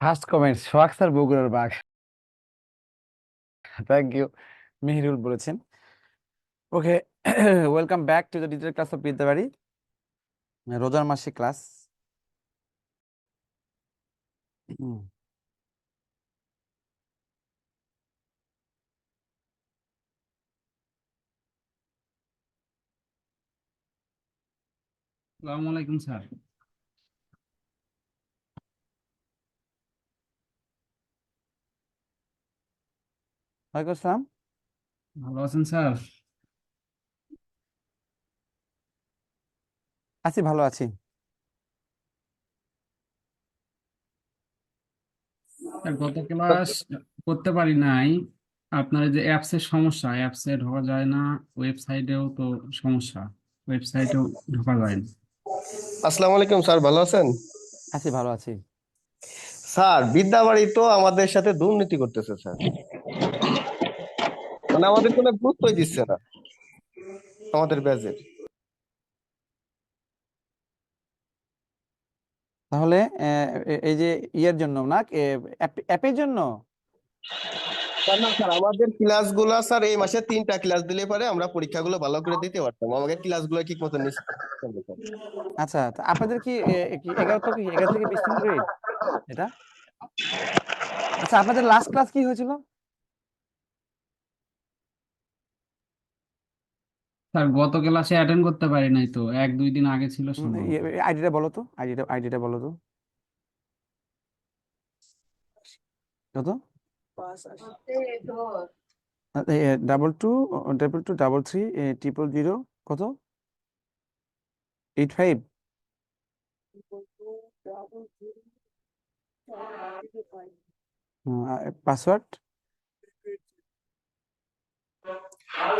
First comment সোহাগ sir বগুড়ার বাঘ। Thank you. Mehirul বলেছেন। Okay, welcome back to the digital class of Vidyabari. রোজার মাসে ক্লাস। আসসালামু আলাইকুম স্যার। ওয়ালাইকুম আসসালাম। ভালো আছেন স্যার? আছি, ভালো আছি। স্যার, গত ক্লাস করতে পারি নাই। আপনার এই যে অ্যাপস এর সমস্যা, অ্যাপসে ঢোকা যায় না, ওয়েবসাইটেও তো সমস্যা, ওয়েবসাইটেও ঢোকা যায় না। আসসালামু আলাইকুম স্যার, ভালো আছেন? আছি, ভালো আছি। স্যার, বিদ্যাবাড়ি তো আমাদের সাথে দুর্নীতি করতেছে স্যার। মানে আমাদের কোনো গুরুত্বই দিচ্ছে না আমাদের ব্যাচের। তাহলে এই যে ইয়ের জন্য না, অ্যাপের জন্য। স্যার না স্যার, আমাদের ক্লাসগুলো স্যার এই মাসে 3টা ক্লাস দিলে পরে আমরা পরীক্ষাগুলো ভালো করে দিতে পারতাম। আমাদের ক্লাসগুলো ঠিক মতো নিচ্ছে না, স্যার। আচ্ছা, তা আপনাদের কি কি 11 থেকে 20 দিন গ্রেড এটা? আচ্ছা, আপনাদের লাস্ট ক্লাস কি হয়েছিল? স্যার, গত ক্লাসে অ্যাটেন্ড করতে পারি নাই তো, 1-2 দিন আগে ছিল সম্ভবত। আইডিটা বলো তো, আইডিটা বলো তো। কত? 2223 000 কত? 85। পাসওয়ার্ড?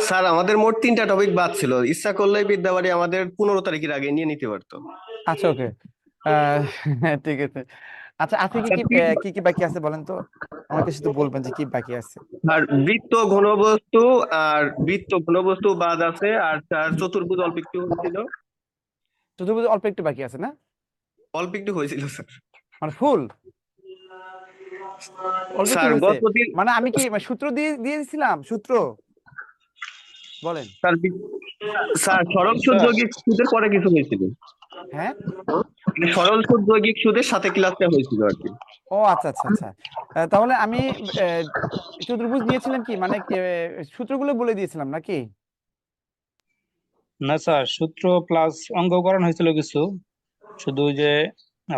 স্যার, আমাদের মোট 3টা টপিক বাদ ছিল। ইচ্ছা করলেই বিদ্যাবাড়ি আমাদের 15 তারিখের আগে নিয়ে নিতে পারতো। আচ্ছা, ওকে। ঠিক আছে। আচ্ছা, আজকে কি স্যার, কি কি কি বাকি আছে বলেন তো। আমাকে শুধু বলবেন যে কি বাকি আছে। আর বৃত্ত ঘনবস্তু আর বৃত্ত ঘনবস্তু বাদ আছে, আর স্যার চতুর্ভুজ অল্প একটু হয়েছিল। চতুর্ভুজ অল্প একটু বাকি আছে না? অল্প একটু হয়েছিল স্যার। মানে ফুল অল্প একটু স্যার হয়েছে? গতদিন মানে আমি কি মানে সূত্র দিয়ে দিয়ে দিছিলাম সূত্র? বলেন। স্যার স্যার সরল সুদ স্যার যৌগিক সুদের পরে কিছু হয়েছিল। হ্যাঁ। মানে সরল সুদ যৌগিক সুদের সাথে ক্লাসটা হয়েছিল আর কি। ও আচ্ছা, আচ্ছা, আচ্ছা। তাহলে আমি আহ, চতুর্ভুজ নিয়েছিলাম কি মানে সূত্রগুলো বলে দিয়েছিলাম নাকি? না স্যার, সূত্র প্লাস অঙ্ককরণ হয়েছিল কিছু। শুধু ওই যে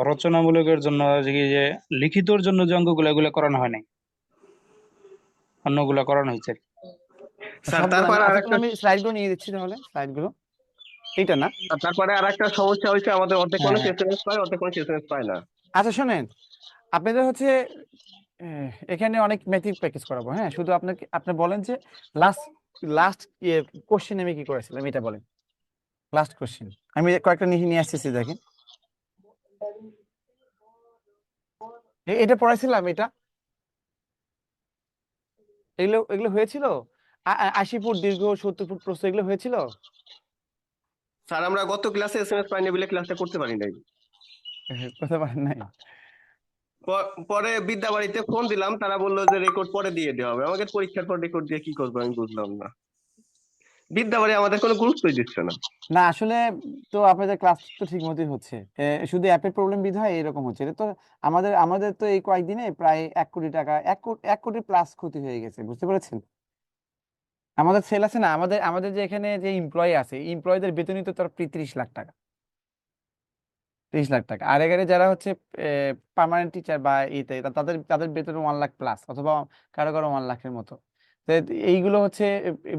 রচনামূলকের জন্য যে লিখিতর জন্য যে অঙ্কগুলো এগুলো করানো হয় নাই, অন্যগুলো করানো হয়েছে। স্যার সবগুলো আমি, তারপর আর আচ্ছা তাহলে একটা আমি স্লাইডগুলো নিয়ে দিচ্ছি, তাহলে স্লাইডগুলো এইটা না? তারপরে আর একটা সমস্যা হয়েছে, আমাদের অর্ধেক হ্যাঁ, মানুষ হ্যাঁ। এসএমএস পায়, অর্ধেক মানুষ এসএমএস পায় না। আচ্ছা শোনেন, আপনাদের হচ্ছে এখানে অনেক ম্যাথিক প্র্যাকটিস করাবো। হ্যাঁ, শুধু আপনাকে আপনি বলেন যে লাস্ট লাস্ট কোশ্চেন আমি কি করেছিলাম এটা বলেন। লাস্ট কোশ্চেন আমি কয়েকটা নিয়ে নিয়ে আসতেছি, দেখেন। এটা পড়াইছিলাম এটা। এগুলো এগুলো হয়েছিল। 80 ফুট দীর্ঘ, 70 ফুট প্রস্থ, এগুলো হয়েছিল। স্যার আমরা গত ক্লাসে এসএমএস পাইনি বলে ক্লাসটা করতে পারি নাই। কথা বলেন নাই। পরে বিদ্যাবাড়িতে ফোন দিলাম, তারা বললো যে রেকর্ড পরে দিয়ে দেওয়া হবে। আমাকে পরীক্ষার পর রেকর্ড দিয়ে কি করবো আমি বুঝলাম না। বিদ্যাবাড়ি আমাদের কোনো গুরুত্বই দিচ্ছে না। না আসলে, তো আপনাদের ক্লাস তো ঠিক মতোই হচ্ছে। শুধু অ্যাপের প্রবলেম বিধায় এরকম হচ্ছে। এটা তো আমাদের আমাদের তো এই কয়েকদিনে প্রায় 1 কোটি টাকা, 1 কোটি প্লাস ক্ষতি হয়ে গেছে, বুঝতে পেরেছেন? আমাদের সেল আছে না, আমাদের আমাদের যে এখানে যে এমপ্লয়ি আছে, এমপ্লয়ীদের বেতনই তো তার 30 লাখ টাকা। 30 লাখ টাকা। আর এখানে যারা হচ্ছে পার্মানেন্ট টিচার বা ইতে তাদের তাদের বেতন 1 লাখ প্লাস, অথবা কারো কারো 1 লাখের মতো। তো এইগুলো হচ্ছে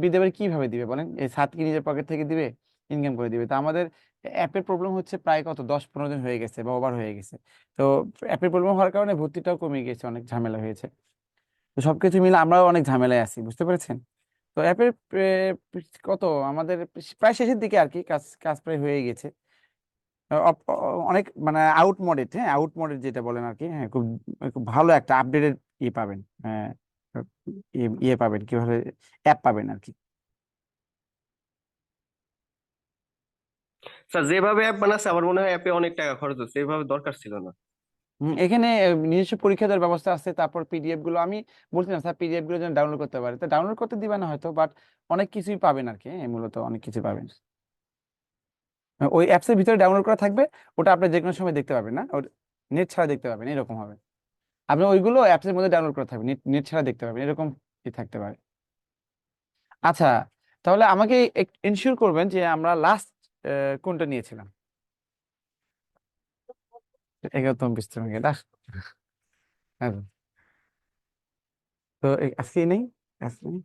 বিদ্যাবাড়ি কিভাবে দিবে বলেন? এই ছাত্র কি নিজের পকেট থেকে দিবে, ইনকাম করে দিবে? তো আমাদের অ্যাপের প্রবলেম হচ্ছে প্রায় কত 10-15 দিন হয়ে গেছে বা ওভার হয়ে গেছে। তো অ্যাপের প্রবলেম হওয়ার কারণে ভর্তিটাও কমে গেছে, অনেক ঝামেলা হয়েছে। তো সবকিছু মিলে আমরাও অনেক ঝামেলায় আছি, বুঝতে পেরেছেন? তো অ্যাপের কত আমাদের প্রায় শেষের দিকে আর কি, কাজ কাজ প্রায় হয়ে গেছে। অনেক মানে আউট মোডেড, হ্যাঁ আউট মোডেড যেটা বলেন আর কি। হ্যাঁ, খুব খুব ভালো একটা আপডেটেড ইয়ে পাবেন। হ্যাঁ, ইয়ে পাবেন কিভাবে, অ্যাপ পাবেন আর কি। স্যার যেভাবে অ্যাপ বানাচ্ছে আমার মনে হয় অ্যাপে অনেক টাকা খরচ হচ্ছে, এইভাবে দরকার ছিল না। এখানে নিজস্ব পরীক্ষা দেওয়ার ব্যবস্থা আছে, তারপর পিডিএফ গুলো আমি বলছিলাম স্যার পিডিএফ গুলো যেন ডাউনলোড করতে পারে, তো ডাউনলোড করতে দিবে না হয়তো, বাট অনেক কিছুই পাবেন আর কি, মূলত অনেক কিছু পাবেন। ওই অ্যাপসের ভিতরে ডাউনলোড করা থাকবে, ওটা আপনি যে কোনো সময় দেখতে পাবেন না, ওর নেট ছাড়া দেখতে পাবেন এরকম হবে। আপনি ওইগুলো অ্যাপসের মধ্যে ডাউনলোড করা থাকবে, নেট নেট ছাড়া দেখতে পাবেন এরকম কি থাকতে পারে। আচ্ছা, তাহলে আমাকে এনশিওর করবেন যে আমরা লাস্ট কোনটা নিয়েছিলাম, 11তম পৃষ্ঠা থেকে লাস্ট। তো আজকে নেই, আজকে নেই।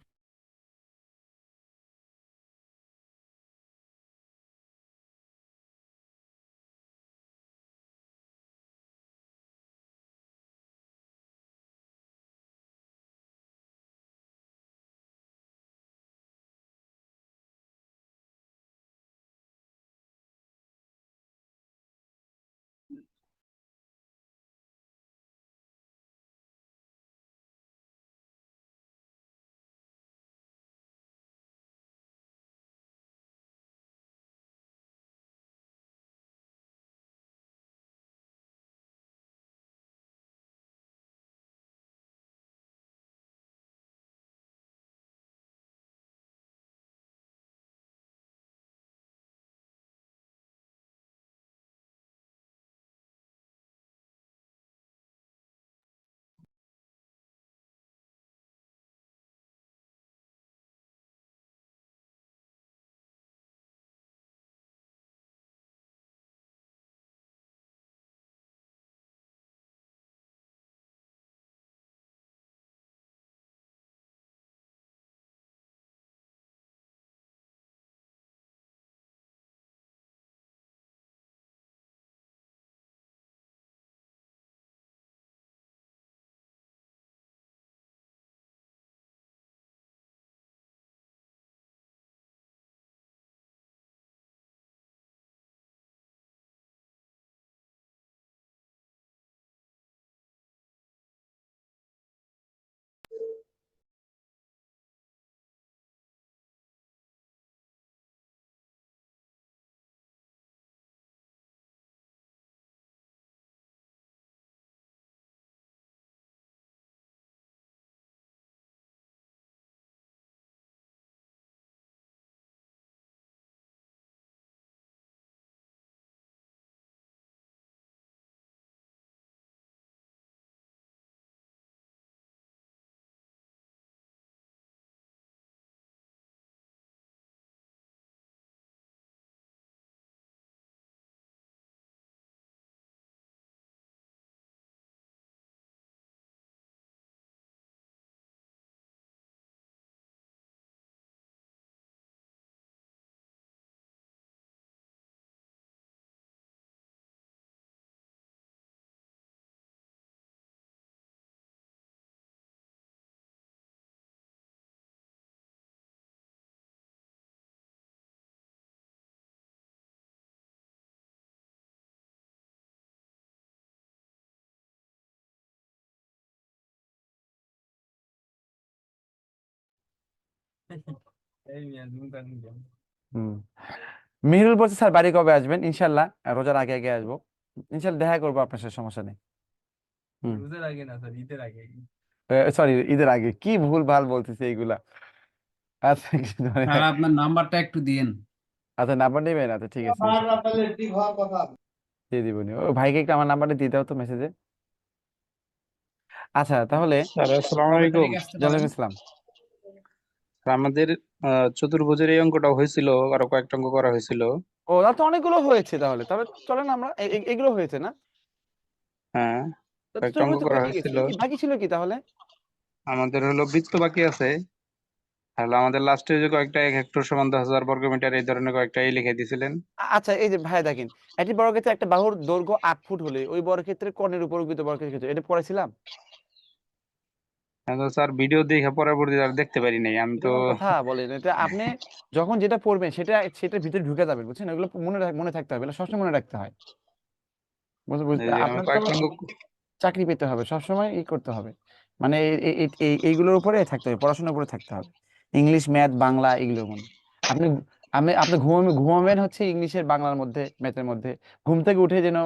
হুম। মিহিরুল বলছে স্যার বাড়ি কবে আসবেন? ইনশাল্লাহ রোজার আগে আগে আসবো, ইনশাল্লাহ দেখা করবো আপনার সাথে, সমস্যা নেই। হুম, রোজার আগে না স্যার, ঈদের আগে। সরি ঈদের আগে, কি ভুল ভাল বলতেছে এইগুলা। আচ্ছা কিছু ধরে স্যার আপনার নাম্বারটা একটু দিয়েন। আচ্ছা নাম্বার নেবেন, আচ্ছা ঠিক আছে দিয়ে দিবনি, ও ভাইকে একটু আমার নাম্বারটা দিয়ে দাও তো মেসেজে। আচ্ছা তাহলে স্যার আসসালামু কবে আলাইকুম। তারিখ আসতে পারেন? ওয়ালাইকুম আসসালাম। স্যার, আমাদের চতুর্ভুজের এই অঙ্কটা হয়েছিল, আরো কয়েকটা অঙ্ক করা হয়েছিল। ও তাহলে তো অনেকগুলো হয়েছে, তাহলে তবে চলেন আমরা এগুলো হয়েছে না, হ্যাঁ, তো কয়েকটা অঙ্ক চতুর্ভুজ তো করা হয়ে গেছে, হয়েছিল। বাকি ছিল কি তাহলে? আমাদের হলো বৃত্ত বাকি আছে। তাহলে আমাদের লাস্টে যে কয়েকটা 1 হেক্টর সমান 10,000 বর্গমিটার এই ধরনের কয়েকটা লিখে দিয়েছিলেন। আচ্ছা এই যে ভাই দেখেন, একটি বর্গক্ষেত্রে একটা বাহুর দৈর্ঘ্য 8 ফুট হলে ওই বর্গক্ষেত্রের কর্ণের উপর প্রকৃত বর্গক্ষেত্রের ক্ষেত্রে, এটা পড়েছিলাম। তো স্যার ভিডিও দেখে পরবর্তীতে আর দেখতে পারি নাই আমি এটা তো। কোন কথা বলেন, এটা আপনি যখন যেটা পড়বেন সেটা সেটার ভিতরে ঢুকে যাবেন, বুঝছেন, এগুলো মনে থাকতে হবে, এগুলো সবসময় মনে রাখতে হয়। এই যে আমি আপনার তো কয়েকটা অঙ্ক। চাকরি পেতে হবে, সবসময় করতে হবে, মানে এইগুলোর উপরে থাকতে হবে, পড়াশোনার উপরে থাকতে হবে, ইংলিশ ম্যাথ বাংলা এগুলোর মধ্যে। আপনি আপনি ঘুমাবেন হচ্ছে ইংলিশের বাংলার মধ্যে, ম্যাথের মধ্যে, ঘুম থেকে উঠে যেন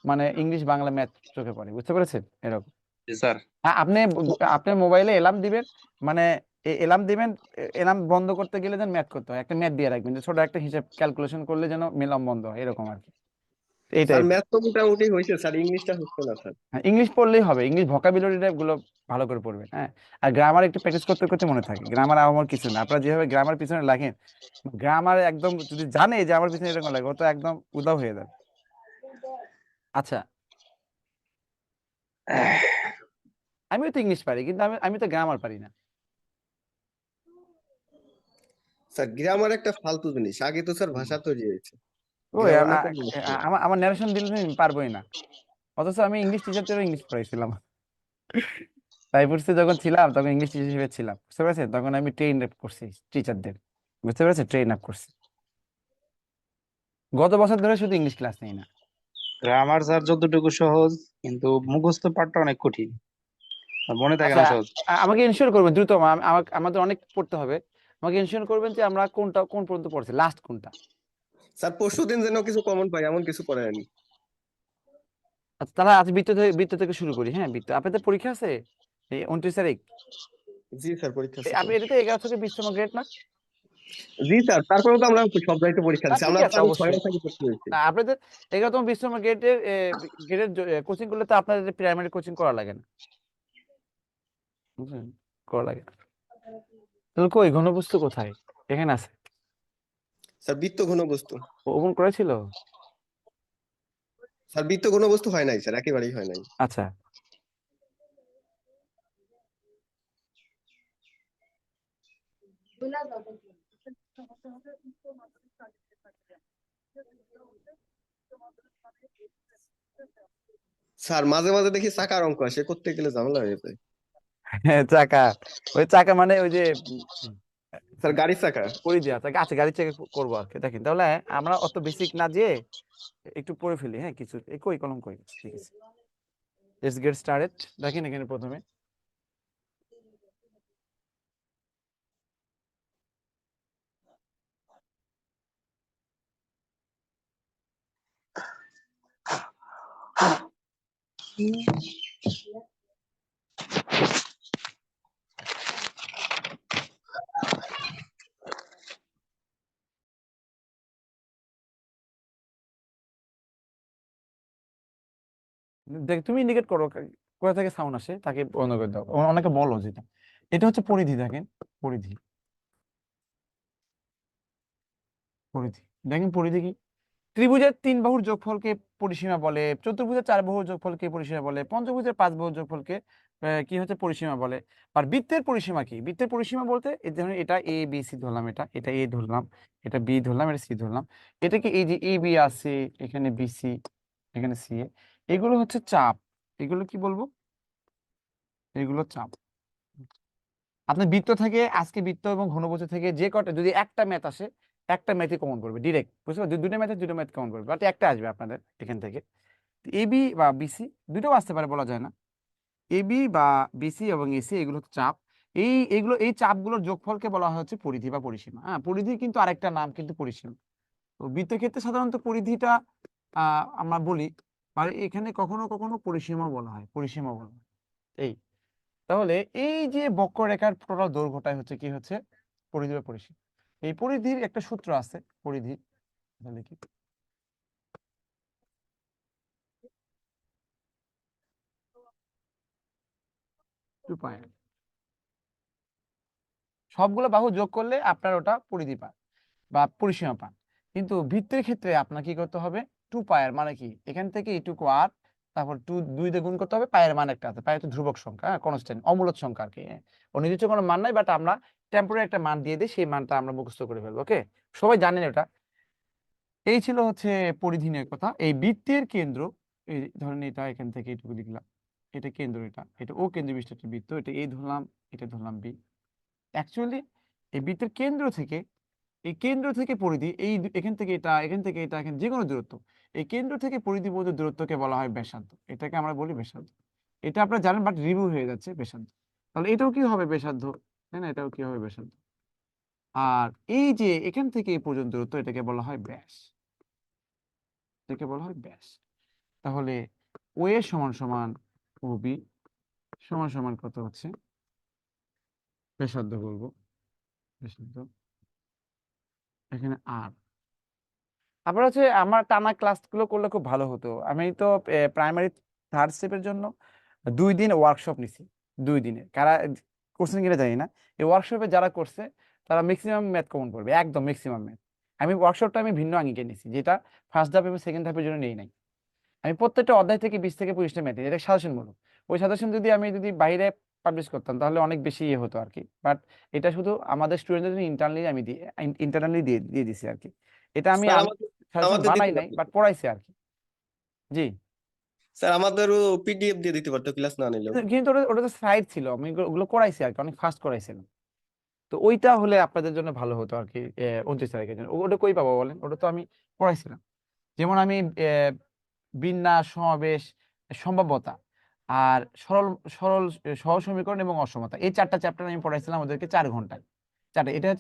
মানে ইংলিশ বাংলা ম্যাথ চোখে পড়ে, বুঝতে পেরেছেন? এরকম। জি স্যার। আপনি আপনার মোবাইলে এলার্ম দিবেন, মানে এলার্ম দিবেন, এলার্ম বন্ধ করতে গেলে যেন ম্যাথ করতে হয়, একটা ম্যাথ দিয়ে রাখবেন যে ছোট একটা হিসাব ক্যালকুলেশন করলে যেন এলার্ম বন্ধ হয়, এরকম আর কি। এই স্যার টাইপ। ম্যাথ তো মোটামুটি হয়েছে স্যার, ইংলিশটা হচ্ছে না স্যার। ইংলিশ পড়লেই হবে, ইংলিশ ভোকাবুলারি গুলো ভালো করে পড়বেন, হ্যাঁ। আর গ্রামার একটু প্র্যাকটিস করতে করতে মনে থাকে, গ্রামার আমার কিছু না, আপনারা যেভাবে গ্রামার পিছনে লাগেন, গ্রামার একদম যদি জানে যে আমার পিছনে এরকম লাগে, ও তো একদম উধাও হয়ে যাবে। আচ্ছা, আমিও তো ইংলিশ পারি, কিন্তু আমি তো গ্রামার পারি না। স্যার গ্রামার একটা ফালতু জিনিস, আগে তো স্যার ভাষা তৈরি হয়েছে, ওই গ্রামার না পড়লে হচ্ছে না। আমার ন্যারেশন দিলে তো আমি পারবোই না, অথচ আমি ইংলিশ টিচারদেরও ইংলিশ পড়াইছিলাম। সাইপ্রাসে যখন ছিলাম তখন ইংলিশ টিচার হিসেবে ছিলাম, বুঝতে পেরেছেন? তখন আমি ট্রেন আপ করছি টিচারদের, বুঝতে পেরেছেন? ট্রেন আপ করছি। গত বছর ধরে শুধু ইংলিশ ক্লাস নেই না। গ্রামার স্যার যতটুকু সহজ, কিন্তু মুখস্থ পাঠটা অনেক কঠিন, আর মনে থাকে আচ্ছা, না সহজ। আমাকে ইনশিওর করবেন দ্রুত, আমাদের অনেক পড়তে হবে, আমাকে ইনশিওর করবেন যে আমরা কোন পর্যন্ত পড়ছি, লাস্ট কোনটা। স্যার পরশুদিন যেন কিছু কমন পাই এমন কিছু পড়ায়নি। আচ্ছা, তাহলে আজ বৃত্ত থেকে শুরু করি, হ্যাঁ। বৃত্ত, আপনাদের পরীক্ষা আছে এই 29 তারিখ। জি স্যার পরীক্ষা আছে তো। আপনি এটাতে 11 থেকে 20তম গ্রেড না? জি স্যার, তারপরেও তো আমরা সব দায়িত্ব পরীক্ষা দিচ্ছি, ঠিক আমরা তো আছে, আমি 6 অবশ্যই। মাস আগে ভর্তি হয়েছি। না, আপনাদের 11তম 20তম গ্রেডের কোচিং করলে তো আপনাদের প্রাইমারি কোচিং করা লাগে না, বুঝলেন? করা লাগে না। তাহলে কই ঘনবস্তু কোথায়? এখানে আছে। স্যার বৃত্ত ঘনবস্তু, ওপেন করেছিল। স্যার বৃত্ত ঘনবস্তু হয় নাই স্যার, একেবারেই হয় নাই। আচ্ছা, স্যার মাঝে মাঝে দেখি চাকার অঙ্ক আসে, করতে গেলে ঝামেলা হয়ে যায়। হ্যাঁ, চাকা। ওই চাকা মানে ওই যে স্যার গাড়ির চাকা। পরি দেওয়া চাকা। আচ্ছা, গাড়ি চেক করবো আর কি। দেখেন তাহলে আমরা অত বেসিক না যেয়ে একটু পড়ে ফেলি, হ্যাঁ। কিছু কই কলম কই, ঠিক আছে। Let's get started. দেখেন এখানে প্রথমে দেখ, তুমি ইন্ডিকেট করো কোথা থেকে সাউন্ড আসে, তাকে বন্ধ করে দাও। অনেকে বলো যেটা, এটা হচ্ছে পরিধি। দেখেন পরিধি, পরিধি। দেখেন পরিধি কি? ত্রিভুজের 3 বাহুর যোগফলকে পরিসীমা বলে, চতুর্ভুজের 4 বাহুর যোগফলকে পরিসীমা বলে, পঞ্চভুজের 5 বাহুর যোগফলকে কি হচ্ছে পরিসীমা বলে। আর বৃত্তের পরিসীমা কি? বৃত্তের পরিসীমা বলতে এই ধরুন এটা এ বি সি ধরলাম, এটা এ ধরলাম, এটা বি ধরলাম, এটা সি ধরলাম। এটাকে এই যে এ বি আছে, এখানে বি সি, এখানে সি এ, এগুলো হচ্ছে চাপ। এগুলো কি বলবো? এগুলো চাপ। আপনার বৃত্ত থেকে আজকে বৃত্ত এবং ঘনভুজ থেকে যে কটা যদি একটা ম্যাথ আসে, একটা ম্যাথই কমন পড়বে ডিরেক্ট, বুঝতে পারছো? দুটো ম্যাথ কমন পড়বে, বাট একটা আসবে আপনাদের এখান থেকে। এবি বা বিসি দুটো আসতে পারে, বলা যায় না। এবি বা বিসি এবং এসি এগুলো হচ্ছে চাপ। এই চাপগুলোর যোগফলকে বলা হয় হচ্ছে পরিধি বা পরিসীমা, হ্যাঁ। পরিধি কিন্তু আরেকটা নাম কিন্তু পরিসীমা। তো বৃত্তের ক্ষেত্রে সাধারণত পরিধিটা আমরা বলি, আর এখানে কখনো কখনো পরিসীমা বলা হয়, পরিসীমা বলা হয়। এই, তাহলে এই যে বক্ররেখার টোটাল দৈর্ঘ্যটাই হচ্ছে কি হচ্ছে পরিধি বা পরিসীমা। এই পরিধির একটা সূত্র আছে, পরিধির, তাহলে কি 2π, সবগুলো বাহু যোগ করলে আপনার ওটা পরিধি পান বা পরিসীমা পান। কিন্তু বৃত্তের ক্ষেত্রে আপনার কি করতে হবে? 2π এর মানে কি, এখান থেকে এইটুকু আর তারপর 2 দিয়ে গুণ করতে হবে। পায়ের মান একটা আছে, পায়ের তো ধ্রুবক সংখ্যা, হ্যাঁ, কনস্ট্যান্ট, অমূলদ সংখ্যা আর কি, হ্যাঁ। ও নির্দিষ্ট কোনো মান নাই, বাট আমরা টেম্পোরারি একটা মান দিয়ে দিই, সেই মানটা আমরা মুখস্থ করে ফেলবো। ওকে, সবাই জানেন এটা। এই ছিল হচ্ছে পরিধি নিয়ে কথা। এই বৃত্তের কেন্দ্র, এই ধরেন এটা এখান থেকে এইটুকু লিখলাম, এটা কেন্দ্র, এটা ও কেন্দ্র বিশিষ্ট একটা বৃত্ত, এটা এই ধরলাম, এটা ধরলাম বি। অ্যাকচুয়ালি এই বৃত্তের কেন্দ্র থেকে, এই কেন্দ্র থেকে পরিধি, এখান থেকে এটা, এখান থেকে এটা, এখানে যে কোনো দূরত্ব, এই কেন্দ্র থেকে পরিধি পর্যন্ত দূরত্বকে বলা হয় ব্যাসার্ধ। এটাকে আমরা বলি ব্যাসার্ধ। এটা আপনারা জানেন, বাট রিভিউ হয়ে যাচ্ছে ব্যাসার্ধ। তাহলে এটাও কি হবে ব্যাসার্ধ, তাই না? এটাও কি হবে ব্যাসার্ধ। আর এই যে এখান থেকে এই পর্যন্ত দূরত্ব, এটাকে বলা হয় ব্যাস, এটাকে বলা হয় ব্যাস। তাহলে ওএ সমান সমান ওবি সমান সমান কত হচ্ছে ব্যাসার্ধ বলবো, ব্যাসার্ধ এখানে আর। তারপর হচ্ছে আমার টানা ক্লাসগুলো করলে খুব ভালো হতো। আমি তো প্রাইমারি থার্ড স্টেপের জন্য 2 দিন ওয়ার্কশপ নিছি, 2 দিনে। কারা করছেন কিনা জানি না, এই ওয়ার্কশপে যারা করছে তারা ম্যাক্সিমাম ম্যাথ কমন করবে, একদম ম্যাক্সিমাম ম্যাথ। আমি ওয়ার্কশপটা আমি ভিন্ন আঙ্গিকে নিছি, যেটা ফার্স্ট ধাপ এবং সেকেন্ড ধাপের জন্য নেই নাই। আমি প্রত্যেকটা অধ্যায় থেকে 20 থেকে 25টা ম্যাথ, এটা সাজেশনমূলক। ওই সাজেশন যদি আমি বাইরে পাবলিশ করতাম তাহলে অনেক বেশি ইয়ে হতো আর কি। বাট এটা শুধু আমাদের স্টুডেন্টদের জন্য ইন্টারনালি দিয়ে দিয়ে দিছি আর কি। এটা আমি স্যার আমাদের সাজেশন আমাদের বানাই দিতে নাই, পারতো। বাট পড়াইছি আর কি। জি। স্যার আমাদেরও পিডিএফ দিয়ে দিতে পারতো ক্লাস না নিলেও। কিন্তু ওটা ওটা তো স্লাইড ছিল, আমি ওগুলো করাইছি আর কি, অনেক ফাস্ট করাইছিলাম। তো ওইটা হলে আপনাদের জন্য ভালো হতো আর কি। 29 তারিখের জন্য ওটা কই পাবো বলেন, ওটা তো আমি পড়াইছিলাম। যেমন আমি বিন্যাস, সমাবেশ, সম্ভাব্যতা আর সরল সরল সহজ সমীকরণ এবং অসমতা, এই 4টা চ্যাপ্টার আমি পড়াইছিলাম ওদেরকে 4 ঘন্টায়।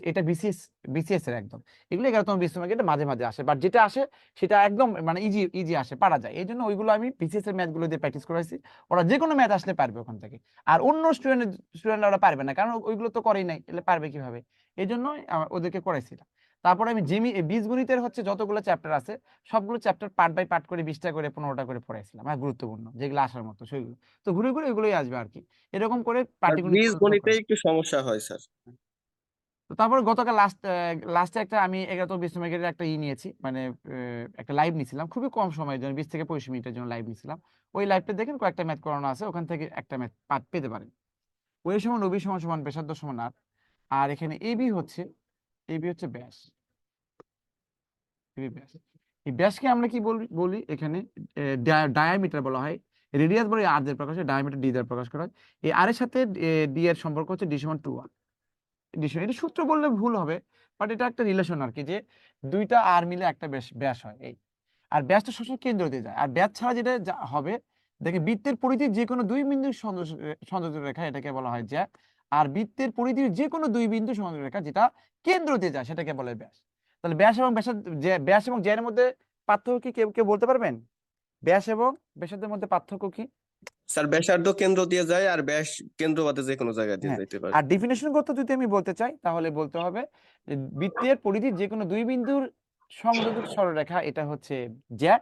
এটা বিসিএস এর একদম। এগুলো 11তম 20তম এটা মাঝে মাঝে আসে, বাট যেটা আসে সেটা একদম মানে ইজি ইজি আসে, পারা যায়। এই জন্য ওইগুলো আমি বিসিএস এর ম্যাথ গুলো দিয়ে প্র্যাকটিস করাইছি। ওরা যে কোনো ম্যাথ আসলে পারবে ওখান থেকে। আর অন্য স্টুডেন্টরা ওরা পারবে না, কারণ ওইগুলো তো করেই নাই, এলে পারবে কিভাবে? এই জন্যই ওদেরকে করাইছিলাম। তারপরে আমি বীজগণিতের হচ্ছে যতগুলো চ্যাপ্টার আছে সবগুলো চ্যাপ্টার পার্ট বাই পার্ট করে 20টা করে 15টা করে পড়াইছিলাম, আর গুরুত্বপূর্ণ যেগুলো আসার মতো সেগুলো। তো ঘুরে ঘুরে ওইগুলোই আসবে আর কি, এরকম করে আর পাটিগণিত বীজ গণিতে একটু সমস্যা হয় স্যার। তো তারপরে গতকাল লাস্টে একটা আমি 11তম 20তম একটা নিয়েছি, মানে একটা লাইভ নিয়েছিলাম খুবই কম সময়ের জন্য, 20 থেকে 25 মিনিটের জন্য লাইভ নিয়েছিলাম। ওই লাইভটা দেখেন কয়েকটা ম্যাথ করানো আছে, ওখান থেকে একটা ম্যাথ পেতে পারেন। ওই সমান ওবি সমান সমান ব্যাসার্ধ সমান আর। আর এখানে এবি হচ্ছে ব্যাস, এবি ব্যাস। এই ব্যাসকে আমরা কি বলি বলি এখানে ডায়ামিটার বলা হয়। রেডিয়াস বলে আর দিয়ে প্রকাশ হয়, ডায়ামিটার ডি দ্বারা প্রকাশ করা হয়। এই আর এর সাথে ডি এর সম্পর্ক হচ্ছে ডি সমান 2r। এটা সূত্র বললে ভুল হবে, বাট এটা একটা রিলেশন আর কি, যে দুইটা আর মিলে একটা ব্যাস হয় এই। আর ব্যাসটা সবসময় কেন্দ্র দিয়ে যায়। আর ব্যাস ছাড়া যেটা হবে, দেখে বৃত্তের পরিধির যে কোনো 2 বিন্দু সংযোজক রেখা এটাকে বলা হয় জ্যা। আর বৃত্তের পরিধির যে কোনো 2 বিন্দু সংযোজক রেখা যেটা কেন্দ্র দিয়ে যায় সেটাকে বলে ব্যাস। তাহলে ব্যাস এবং জ্যার মধ্যে পার্থক্য কি কেউ কেউ বলতে পারবেন? ব্যাস এবং ব্যাসার্ধের মধ্যে পার্থক্য কি? স্যার ব্যাসার্ধ কেন্দ্র দিয়ে যায়, আর ব্যাস কেন্দ্র বাদে যে কোনো জায়গায় দিয়ে হ্যাঁ, যাইতে পারে। আর ডেফিনেশন করতে যদি আমি বলতে চাই তাহলে বলতে হবে যে বৃত্তের পরিধির যে কোনো 2 বিন্দুর সংযোজক সরলরেখা এটা হচ্ছে জ্যা।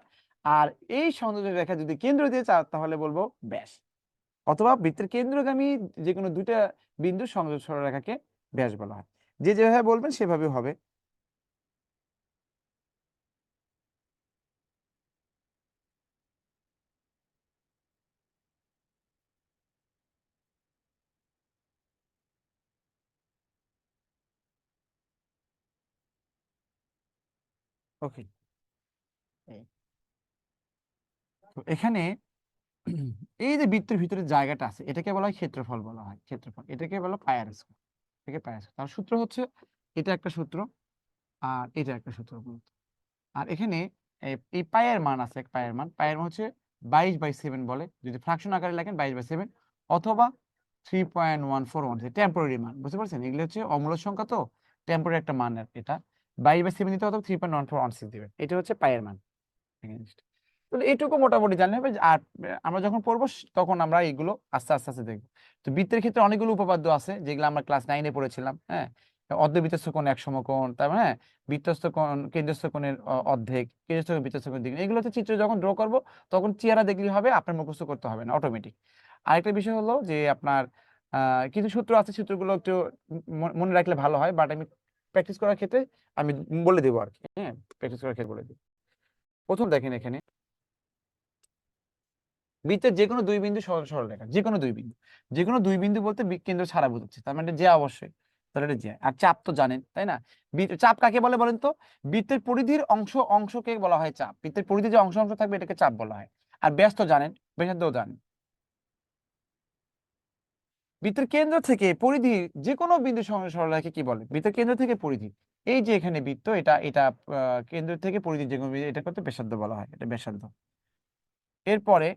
আর এই সংযোজক রেখা যদি কেন্দ্র দিয়ে তাহলে বলবো ব্যাস। অথবা বৃত্তের কেন্দ্রগামী যে কোনো 2টা বিন্দুর সংযোজক সরলরেখাকে ব্যাস বলা হয়। যে যেভাবে বলবেন সেভাবে হবে। ওকে, তো এখানে এই যে বৃত্তের ভিতরে জায়গাটা আছে এটাকে বলা হয় ক্ষেত্রফল বলা হয়, ক্ষেত্রফল। এটাকে বলা পায়ার স্কয়ার, এটাকে পায়ার স্কয়ার। তার সূত্র হচ্ছে এটা একটা সূত্র আর এটা একটা সূত্র মূলত। আর এখানে এই পায়ের মান আছে, এক পায়ের মান হচ্ছে 22/7 বলে, যদি ফ্র্যাকশন আকারে লেখেন 22/7, অথবা 3.141 টেম্পোরারি মান। বুঝতে পারছেন, এগুলো হচ্ছে অমূলক সংখ্যা, তো টেম্পোরারি একটা মান। এটা 22/7 দিতে অথবা 3.1416 দিবেন, এটা হচ্ছে পায়ের মান। তাহলে এইটুকু মোটামুটি জানলে হবে। আর আমরা যখন পড়বো তখন আমরা এগুলো আস্তে আস্তে আস্তে দেখবো। তো বৃত্তের ক্ষেত্রে অনেকগুলো উপপাদ্য আছে যেগুলো আমরা ক্লাস 9-এ পড়েছিলাম। হ্যাঁ, অর্ধবৃত্তস্থ কোণ এক সমকোণ, তারপর হ্যাঁ বৃত্তস্থ কোণ, কেন্দ্রস্থ কোণের অর্ধেক, কেন্দ্রস্থ কোণ বৃত্তস্থ কোণ দ্বিগুণ, এগুলো হচ্ছে চিত্র যখন ড্র করবো তখন চেহারা দেখলেই হবে, আপনার মুখস্থ করতে হবে না, অটোমেটিক। আরেকটা বিষয় হলো যে আপনার কিছু সূত্র আছে, সূত্রগুলো একটু মনে রাখলে ভালো হয়, বাট আমি প্র্যাকটিস করার ক্ষেত্রে আমি বলে দেবো আর কি। হ্যাঁ, প্র্যাকটিস করার ক্ষেত্রে বলে দেবো। প্রথম দেখেন এখানে বৃত্তের যে কোনো 2 বিন্দু সরলরেখা, যে কোনো 2 বিন্দু, যে কোনো 2 বিন্দু বলতে কেন্দ্র ছাড়া বোঝাচ্ছে, তার মানে যে অবশ্যই, তাহলে এটা যে। আর চাপ তো জানেন তাই না? চাপ কাকে বলে বলেন তো? বৃত্তের পরিধির অংশকে বলা হয় চাপ। বৃত্তের পরিধির যে অংশ থাকবে এটাকে চাপ বলা হয়। আর ব্যাস তো জানেন, ব্যাসার্ধও জানেন। বৃত্তের কেন্দ্র থেকে পরিধি যে কোনো বিন্দু সরলরেখাকে কি বলে? বৃত্তের কেন্দ্র থেকে পরিধি, এই যে এখানে বৃত্ত, এটা এটা কেন্দ্র থেকে পরিধি যে কোনো এটা করতে ব্যাসার্ধ বলা হয়, এটা ব্যাসার্ধ। এরপরে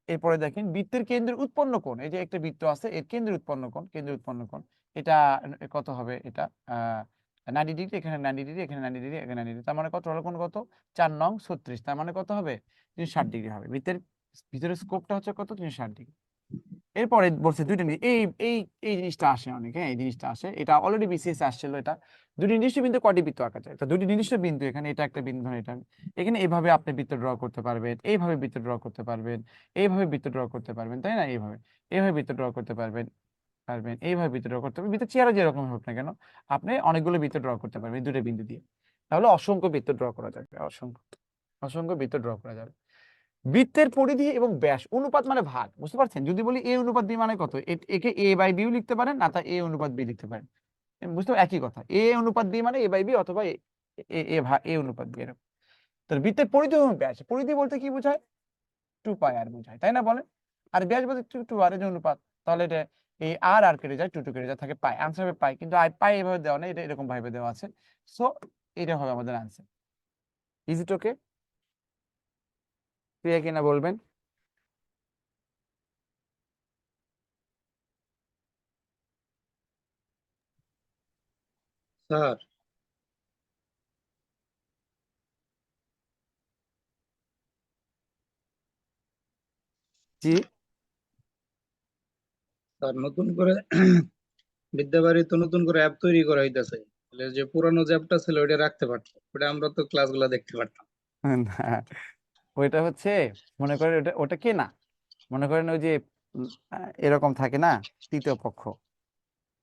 এরপরে দেখেন বৃত্তের কেন্দ্রের উৎপন্ন কোণ, এই যে একটা বৃত্ত আছে এর কেন্দ্রের উৎপন্ন কোণ, এটা কত হবে? এটা 90 ডিগ্রি, এখানে 90 ডিগ্রি, এখানে 90 ডিগ্রি, এখানে 90 ডিগ্রি, তার মানে কত হলো, কোন কত 4 নং 36, তার মানে কত হবে 360 ডিগ্রি হবে। ভিতরের স্কোপটা হচ্ছে কত 360 ডিগ্রি। এরপরে বলছে দুইটা এই জিনিসটা আসে অনেক, হ্যাঁ এই জিনিসটা আসে, এটা অলরেডি বিসিএস আসছিল, এটা দুটি নির্দিষ্ট বিন্দু কয়টি বৃত্ত আঁকা যায়, তো দুটি নির্দিষ্ট বিন্দু, এখানে এটা একটা বিন্দু, ধরেন এটা, এখানে এইভাবে আপনি বৃত্ত ড্র করতে পারবেন, এইভাবে বৃত্ত ড্র করতে পারবেন, এইভাবে বৃত্ত ড্র করতে পারবেন, তাই না, এইভাবে বৃত্ত ড্র করতে পারবেন, এইভাবে বৃত্ত ড্র করতে পারবেন, বৃত্ত চেয়ারও যেরকম হোক না কেন আপনি অনেকগুলো বৃত্ত ড্র করতে পারবেন এই দুটো বিন্দু দিয়ে, তাহলে অসংখ্য বৃত্ত ড্র করা যাবে, অসংখ্য বৃত্ত ড্র করা যাবে। বৃত্তের পরিধি এবং ব্যাস অনুপাত মানে ভাগ, বুঝতে পারছেন, যদি বলি এ অনুপাত বি মানে কত, একে এ বাই বিও লিখতে পারেন, না তা এ অনুপাত বি লিখতে পারেন, বুঝতে পারেন? একই কথা, এ অনুপাত বি মানে এ বাই বি, অথবা এ অনুপাত বি, এরকম। তো বৃত্তের পরিধি এবং ব্যাস, পরিধি বলতে কি বোঝায়, 2 পাই আর বোঝায়, তাই না বলেন, আর ব্যাস বলতে 2 আর এর অনুপাত, তাহলে এটা এই আর কেটে যায়, 2 কেটে যায়, থাকে পাই, আনসার হবে পাই, কিন্তু পাই এভাবে দেওয়া নেই, এটা এরকম ভাবে দেওয়া আছে, সো এটা হবে আমাদের answer. Is it okay? Clear কিনা বলবেন? স্যার জি। স্যার নতুন করে বিদ্যাবাড়ি তো নতুন করে অ্যাপ তৈরি করা হইতাছে, তাহলে যে পুরানো যে অ্যাপটা ছিল ওটা রাখতে পারতাম, ওটা আমরা তো ক্লাসগুলো দেখতে পারতাম। না, ওইটা হচ্ছে, মনে করেন ওটা ওটা কে না, মনে করেন ওই যে এরকম থাকে না, তৃতীয় পক্ষ,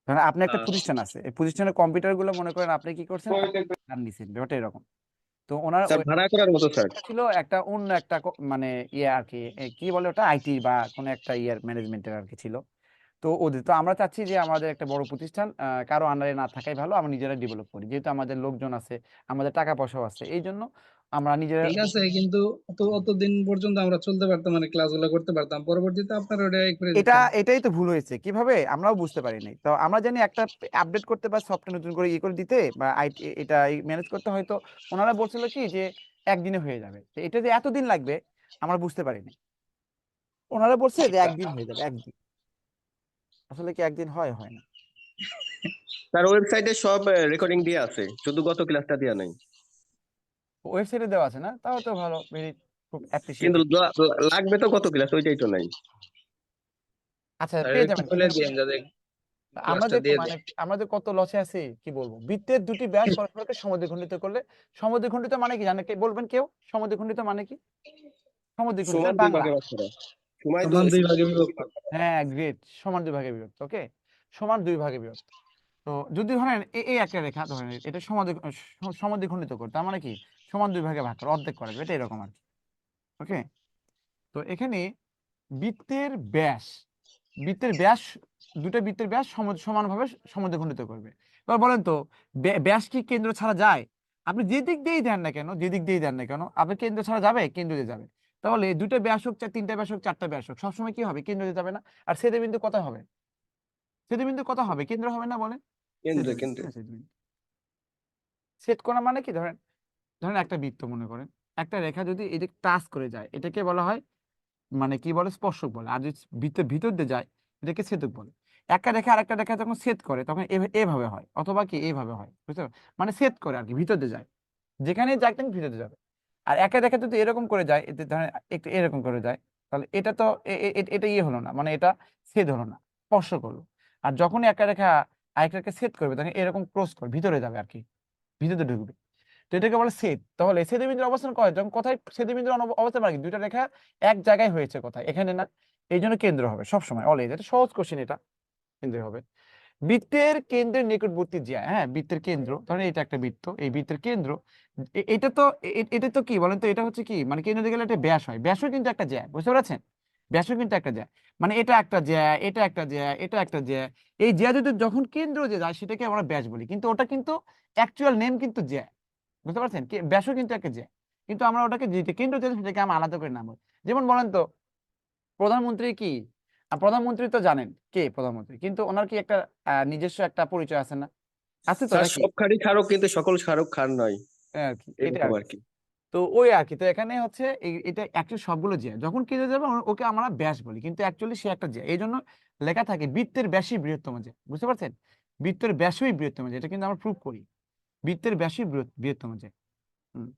ধরেন আপনি একটা প্রতিষ্ঠান আছে, এই প্রতিষ্ঠানের কম্পিউটার গুলো মনে করেন আপনি কি করছেন, আপনি নিছেন, ব্যাপারটা এরকম। তো ওনার স্যার ভাড়া করার মতো স্যার। ছিল একটা অন্য একটা মানে ইয়ে আর কি, কি বলে ওটা, আইটি বা কোনো একটা ইয়ার ম্যানেজমেন্টের আর কি ছিল। তো ওদের, তো আমরা চাচ্ছি যে আমাদের একটা বড় প্রতিষ্ঠান কারো আন্ডারে না থাকাই ভালো, আমরা নিজেরা ডেভেলপ করি, যেহেতু আমাদের লোকজন আছে, আমাদের টাকা পয়সাও আছে, এই জন্য আমরা নিজেরা। ঠিক আছে, কিন্তু অতদিন পর্যন্ত আমরা চলতে পারতাম, মানে ক্লাসগুলো করতে পারতাম, পরবর্তীতে আপনারা ওটা করে দিতেন। এটাই তো ভুল হয়েছে, কিভাবে আমরাও বুঝতে পারি নাই, তো আমরা জানি একটা আপডেট করতে বা সফটওয়্যার নতুন করে ইয়ে করে দিতে বা আইটি এটা ম্যানেজ করতে, হয়তো ওনারা বলছিল কি যে একদিনে হয়ে যাবে, তো এটা যে এতদিন লাগবে আমরা বুঝতে পারিনি, ওনারা বলছে যে একদিন হয়ে যাবে, একদিন, আসলে কি একদিন হয়, হয় না। স্যার ওয়েবসাইটে সব রেকর্ডিং দিয়ে আছে, শুধু গত ক্লাসটা দেওয়া নাই। ওয়েবসাইটে দেওয়া আছে না, তাও তো ভালো, ভেরি, খুব কিন্তু অ্যাপ্রিসিয়েটেড। লাগবে তো গত ক্লাস, ওইটাই তো নাই। আচ্ছা, স্যার পেয়ে একটু যাবেন, বলে দিন যাতে আমরা ক্লাসটা যে দিয়ে মানে দেয়। আমরা যে কত লসে আছি কি বলবো, বৃত্তের দুটি ব্যাস পরস্পরকে সমদ্বিখণ্ডিত করলে, সমদ্বিখণ্ডিত মানে কি জানে, কে বলবেন কেউ, সমদ্বিখণ্ডিত মানে কি, সমদ্বিখণ্ডিত সমান মানে দুই বাংলা, ভাগে ভাগ করা, সময় সমান দুই ভাগে সমান দুই বিভক্ত। ভাগ করা। হ্যাঁ গ্রেট, সমান 2 ভাগে বিভক্ত, ওকে, সমান 2 ভাগে বিভক্ত। তো যদি ধরেন এই একটা রেখা ধরেন এটা সমদ্বিখণ্ডিত করতে, তার মানে কি সমান 2 ভাগে ভাগ করা, অর্ধেক করা যাবে, এটা এরকম আর কি, ওকে। তো এখানে বৃত্তের ব্যাস, বৃত্তের ব্যাস, দুটো বৃত্তের ব্যাস সমানভাবে সমদ্বিখণ্ডিত করবে। এবার বলেন তো, ব্যাস কি কেন্দ্র ছাড়া যায়, আপনি যে দিক দিয়েই দেন না কেন, যে দিক দিয়েই দেন না কেন আপনি কেন্দ্র ছাড়া যাবে, কেন্দ্র দিয়ে যাবে, তাহলে দুটো ব্যাস হোক, তিনটা ব্যাস হোক, চারটা ব্যাস হোক, সবসময় কি হবে, কেন্দ্র দিয়ে যাবে না, আর ছেদবিন্দু কত হবে, ছেদবিন্দু কত হবে, কেন্দ্র হবে না বলেন, কেন্দ্রে ছেদবিন্দু, কেন্দ্রে। হ্যাঁ, ছেদবিন্দু। ছেদ করা মানে কি, ধরেন ধরেন একটা বৃত্ত মনে করেন, একটা রেখা যদি এদিকে টাচ করে যায় এটাকে বলা হয়, মানে কি বলে, স্পর্শক বলে, আর যদি ভিতর ভিতর দিয়ে যায় এটাকে ছেদক বলে। একটা রেখা আরেকটা রেখা যখন ছেদ করে তখন এভাবে হয়, অথবা কি এইভাবে হয়, বুঝতে পারছো? মানে ছেদ করে আর কি, ভিতর দিয়ে যায়, যেখানে যাক তুমি ভিতর দিয়ে যাবে। আর একটা রেখা যদি এরকম করে যায়, এতে ধরেন একটু এরকম করে যায়, তাহলে এটা তো এটা ইয়ে হলো না, মানে এটা ছেদ হলো না, স্পর্শ করলো। আর যখন একটা রেখা আরেকটা রেখা ছেদ করবে তখন এরকম ক্রস করে ভিতরে যাবে আর কি, ভিতরে ঢুকবে, তো এটাকে বলে ছেদ। তাহলে ছেদবিন্দুর অবস্থান কয়, যখন কোথায় ছেদবিন্দুর অবস্থান মানে কি, দুইটা রেখা এক জায়গায় হয়েছে কোথায়, এখানে না, এই জন্য কেন্দ্র হবে সবসময়, অলওয়েজ, এটা সহজ কোশ্চেন, এটা কেন্দ্র হবে। বৃত্তের কেন্দ্রের নিকটবর্তী জ্যা, হ্যাঁ বৃত্তের কেন্দ্র, ধরেন এটা একটা বৃত্ত, এই বৃত্তের কেন্দ্র, এটা তো এটা তো কি বলেন তো, এটা হচ্ছে কি, মানে কেন্দ্র দিয়ে গেলে একটা ব্যাস হয়, ব্যাসও কিন্তু একটা জ্যা, বুঝতে পারছেন, ব্যাসও কিন্তু একটা জ্যা, মানে এটা একটা জ্যা, এটা একটা জ্যা, এটা একটা জ্যা, এই জ্যা যদি যখন কেন্দ্র যে যায় সেটাকে আমরা ব্যাস বলি, কিন্তু ওটা কিন্তু অ্যাকচুয়াল নেম কিন্তু জ্যা, বুঝতে পারছেন, ব্যাসও কিন্তু একটা জ্যা, কিন্তু আমরা ওটাকে যেটা কেন্দ্র চাই সেটাকে আমরা আলাদা করে নাম বলি। যেমন বলেন তো, প্রধানমন্ত্রী কি, প্রধানমন্ত্রী তো জানেন কে প্রধানমন্ত্রী, কিন্তু ওনার কি একটা নিজস্ব একটা পরিচয় আছে না, আছে তো স্যার নাকি, সব খারই খারক, কিন্তু সকল খারক খার নয়, আর কি, এটা এরকম আর আর কি। কি। তো ওই আর কি, তো এখানে হচ্ছে এটা অ্যাকচুয়ালি সবগুলো জ্যা, যখন কেটে যাবে ওকে আমরা ব্যাস বলি, কিন্তু অ্যাকচুয়ালি সে একটা জ্যা, এই জন্য লেখা থাকে বৃত্তের ব্যাসই বৃহত্তম জ্যা, বুঝতে পারছেন, বৃত্তের ব্যাসই বৃহত্তম জ্যা, এটা কিন্তু আমরা প্রুভ করি, বৃত্তের ব্যাসই বৃহত্তম জ্যা। হুম।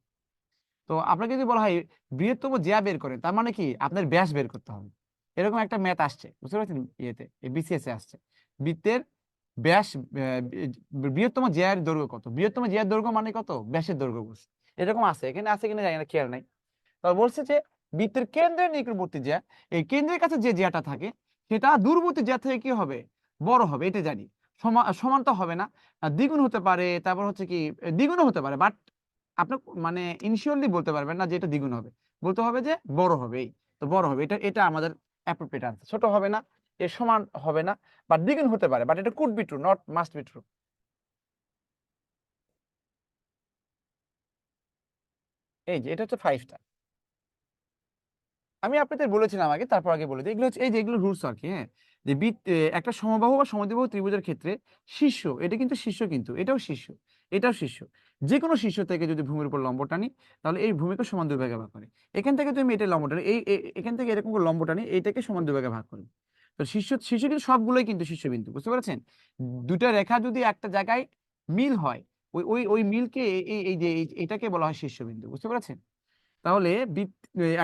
তো আপনাকে যদি বলা হয় বৃহত্তম জ্যা বের করে, তার মানে কি আপনার ব্যাস বের করতে হবে। এরকম একটা ম্যাথ আসছে, বুঝতে পারছেন? ইয়েতে বিসিএস এ আসছে বৃত্তের ব্যাস, বৃহত্তম জ্যার দৈর্ঘ্য কত, বৃহত্তম জ্যার দৈর্ঘ্য মানে কত, ব্যাসের দৈর্ঘ্য বলছে। এরকম আছে, এখানে আছে কিনা জানি না, খেয়াল নাই। তবে বলছে যে বৃত্তের কেন্দ্রের নিকটবর্তী জ্যা, এই কেন্দ্রের কাছে যে জ্যাটা থাকে সেটা দূরবর্তী জ্যা থেকে কি হবে, বড় হবে, এটা জানি। সমান তো হবে না, দ্বিগুণ হতে পারে, তারপর হচ্ছে কি দ্বিগুণও হতে পারে, বাট আপনি মানে ইনশিওরলি বলতে পারবেন না যে এটা দ্বিগুণ হবে, বলতে হবে যে বড় হবে। এই তো বড় হবে, এটা এটা আমাদের অ্যাপ্রোপ্রিয়েট আনসার। ছোট হবে না, এর সমান হবে না, বাট দ্বিগুণ হতে পারে, বাট এটা could be true, not must be true. এই যে এটা হচ্ছে 5টা। আমি আপনাদের বলেছিলাম আগে, তারপর আগে বলে দিই, এগুলো হচ্ছে এই যে এগুলো রুলস আর কি। হ্যাঁ, যে একটা সমবাহু বা সমদ্বিবাহু ত্রিভুজের ক্ষেত্রে শীর্ষ, এটা কিন্তু শীর্ষ, কিন্তু এটাও শীর্ষ, এটাও শীর্ষ, যে কোনো শীর্ষ থেকে যদি ভূমির উপর লম্ব টানি তাহলে এই ভূমিকে সমান দুই ভাগে ভাগ করে। এখান থেকে তুমি এটা লম্ব টানি, এখান থেকে এরকম করে লম্ব টানি, এইটাকে সমান দুই ভাগে ভাগ করে। তো শীর্ষ শীর্ষ কিন্তু সবগুলোই কিন্তু শীর্ষবিন্দু, বুঝতে পেরেছেন? দুটা রেখা যদি একটা জায়গায় মিল হয়, ওই ওই ওই মিলকে এই যে এটাকে বলা হয় শীর্ষবিন্দু, বুঝতে পেরেছেন? তাহলে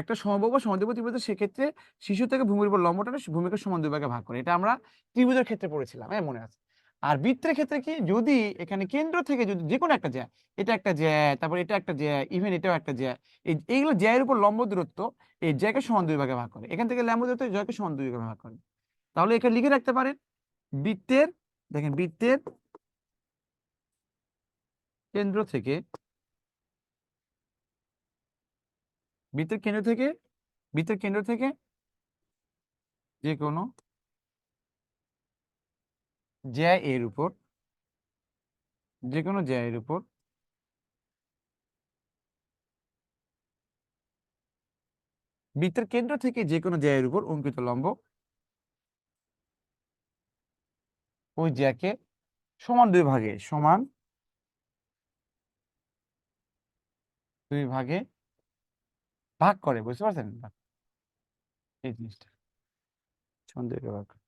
একটা সমবাহু বা সমদ্বিবাহু ত্রিভুজের সেক্ষেত্রে শীর্ষ থেকে ভূমির উপর লম্ব টানে ভূমিকে সমান দুই ভাগে ভাগ করে, এটা আমরা ত্রিভুজের ক্ষেত্রে পড়েছিলাম, হ্যাঁ মনে আছে। আর বৃত্তের ক্ষেত্রে কি, যদি এখানে কেন্দ্র থেকে যদি যে কোনো একটা জ্যা, এটা একটা জ্যা, তারপর এটা একটা জ্যা, ইভেন এটাও একটা জ্যা, এইগুলো জ্যায়ের উপর লম্ব দূরত্ব এই জ্যাকে সমান দুই ভাগে ভাগ করে, এখান থেকে লম্ব দূরত্ব জ্যাকে সমান দুই ভাগে ভাগ করে। তাহলে এখানে লিখে রাখতে পারেন বৃত্তের, দেখেন বৃত্তের কেন্দ্র থেকে, বৃত্তের কেন্দ্র থেকে, বৃত্তের কেন্দ্র থেকে যে কোনো জ্যা এর উপর, যে কোনো জ্যা এর উপর বৃত্তের কেন্দ্র থেকে যে কোনো জ্যা এর উপর অঙ্কিত লম্ব ওই জ্যাকে সমান দুই ভাগে, সমান দুই ভাগে ভাগ করে, বুঝতে পারছেন? এই জিনিসটা সমান দুই ভাগে ভাগ করে।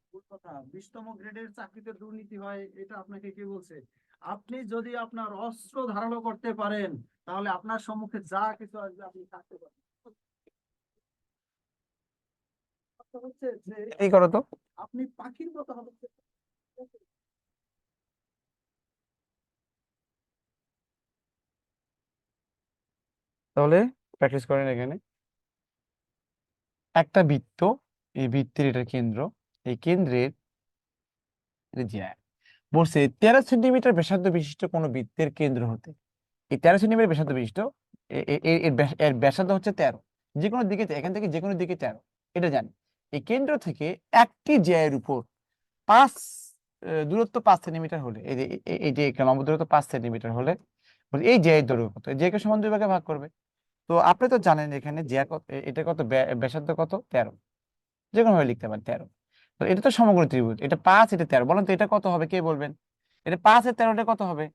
ভুল কথা। 20তম গ্রেডের চাকরিতে দুর্নীতি হয়, এটা আপনাকে কে বলছে? আপনি যদি আপনার অস্ত্র ধারণ করতে পারেন তাহলে আপনার সম্মুখে যা কিছু আসবে আপনি থাকতে পারেন। কথা হচ্ছে যে এই করো তো। আপনি পাখির মতো হবেন। তাহলে প্র্যাকটিস করেন এখানে একটা বৃত্ত, এই বৃত্তের এটা কেন্দ্র, এই কেন্দ্রের এটা জ্যা বলছে 13 সেন্টিমিটার ব্যাসার্ধ বিশিষ্ট কোন বৃত্তের কেন্দ্র হতে, এই 13 সেন্টিমিটার ব্যাসার্ধ বিশিষ্ট এর ব্যাসার্ধ হচ্ছে 13, যে কোনো দিকে, এখান থেকে যে কোনো দিকে 13, এটা জানি। এই কেন্দ্র থেকে একটি জ্যায়ের উপর 5 দূরত্ব 5 সেন্টিমিটার হলে, এই যে এই যে লম্ব দূরত্ব 5 সেন্টিমিটার হলে এই জ্যায়ের দৈর্ঘ্য কত, জ্যাকে সমান দুই ভাগে ভাগ করবে। তো আপনি তো জানেন এখানে জ্যা কত, এটা কত, ব্যাসার্ধ কত, 13, যে কোনো ভাবে লিখতে পারেন 13। তো এটা তো সমগ্র ত্রিভুজ, এটা 5, এটা 13, বলেন তো এটা কত হবে, কে বলবেন? এটা 5 আর 13 কত হবে?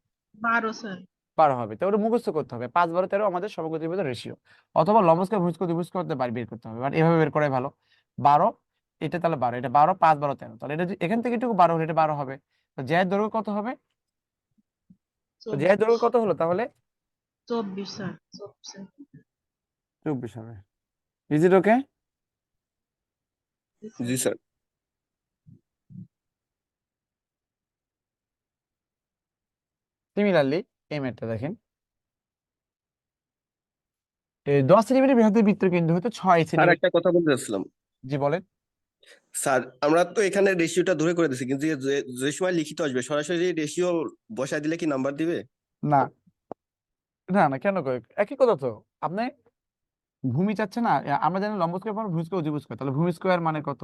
12 স্যার। 12 হবে। তো ওটা মুখস্থ করতে হবে, 5 12 13 আমাদের সমগ্র ত্রিভুজের রেশিও, অথবা লম্বস্কয়ার ভূমিস্কয়ার ত্রিভুজ করতে পারি, বের করতে হবে, বাট এভাবে বের করাই ভালো। 12, এটা তাহলে 12, এটা 12, 5 12 13, তাহলে এটা এখান থেকে এটুকু 12 হলে এটা 12 হবে। তো জ্যায়ের দৈর্ঘ্য কত হবে? তো জ্যায়ের 24 দৈর্ঘ্য কত হলো তাহলে? 24 স্যার, 24 24 হবে। Is it okay? G sir. Similarly এই ম্যাথটা দেখেন, 10 সেন্টিমিটার বৃহত্তর বৃত্তের কেন্দ্র হতে 6 স্যার সেন্টিমিটার। একটা কথা বলতে চাচ্ছিলাম। জি বলেন। স্যার আমরা তো এখানে রেশিওটা ধরে করে দিচ্ছি, কিন্তু যে সময় লিখিত আসবে সরাসরি রেশিও বসায় দিলে কি নাম্বার দিবে? না না না, কেন করে? একই কথা তো। আপনি ভূমি চাচ্ছে না, আমরা জানি লম্ব স্কয়ার মানে ভূমি স্কয়ার অতিভুজ স্কয়ার, তাহলে ভূমি স্কয়ার মানে কত?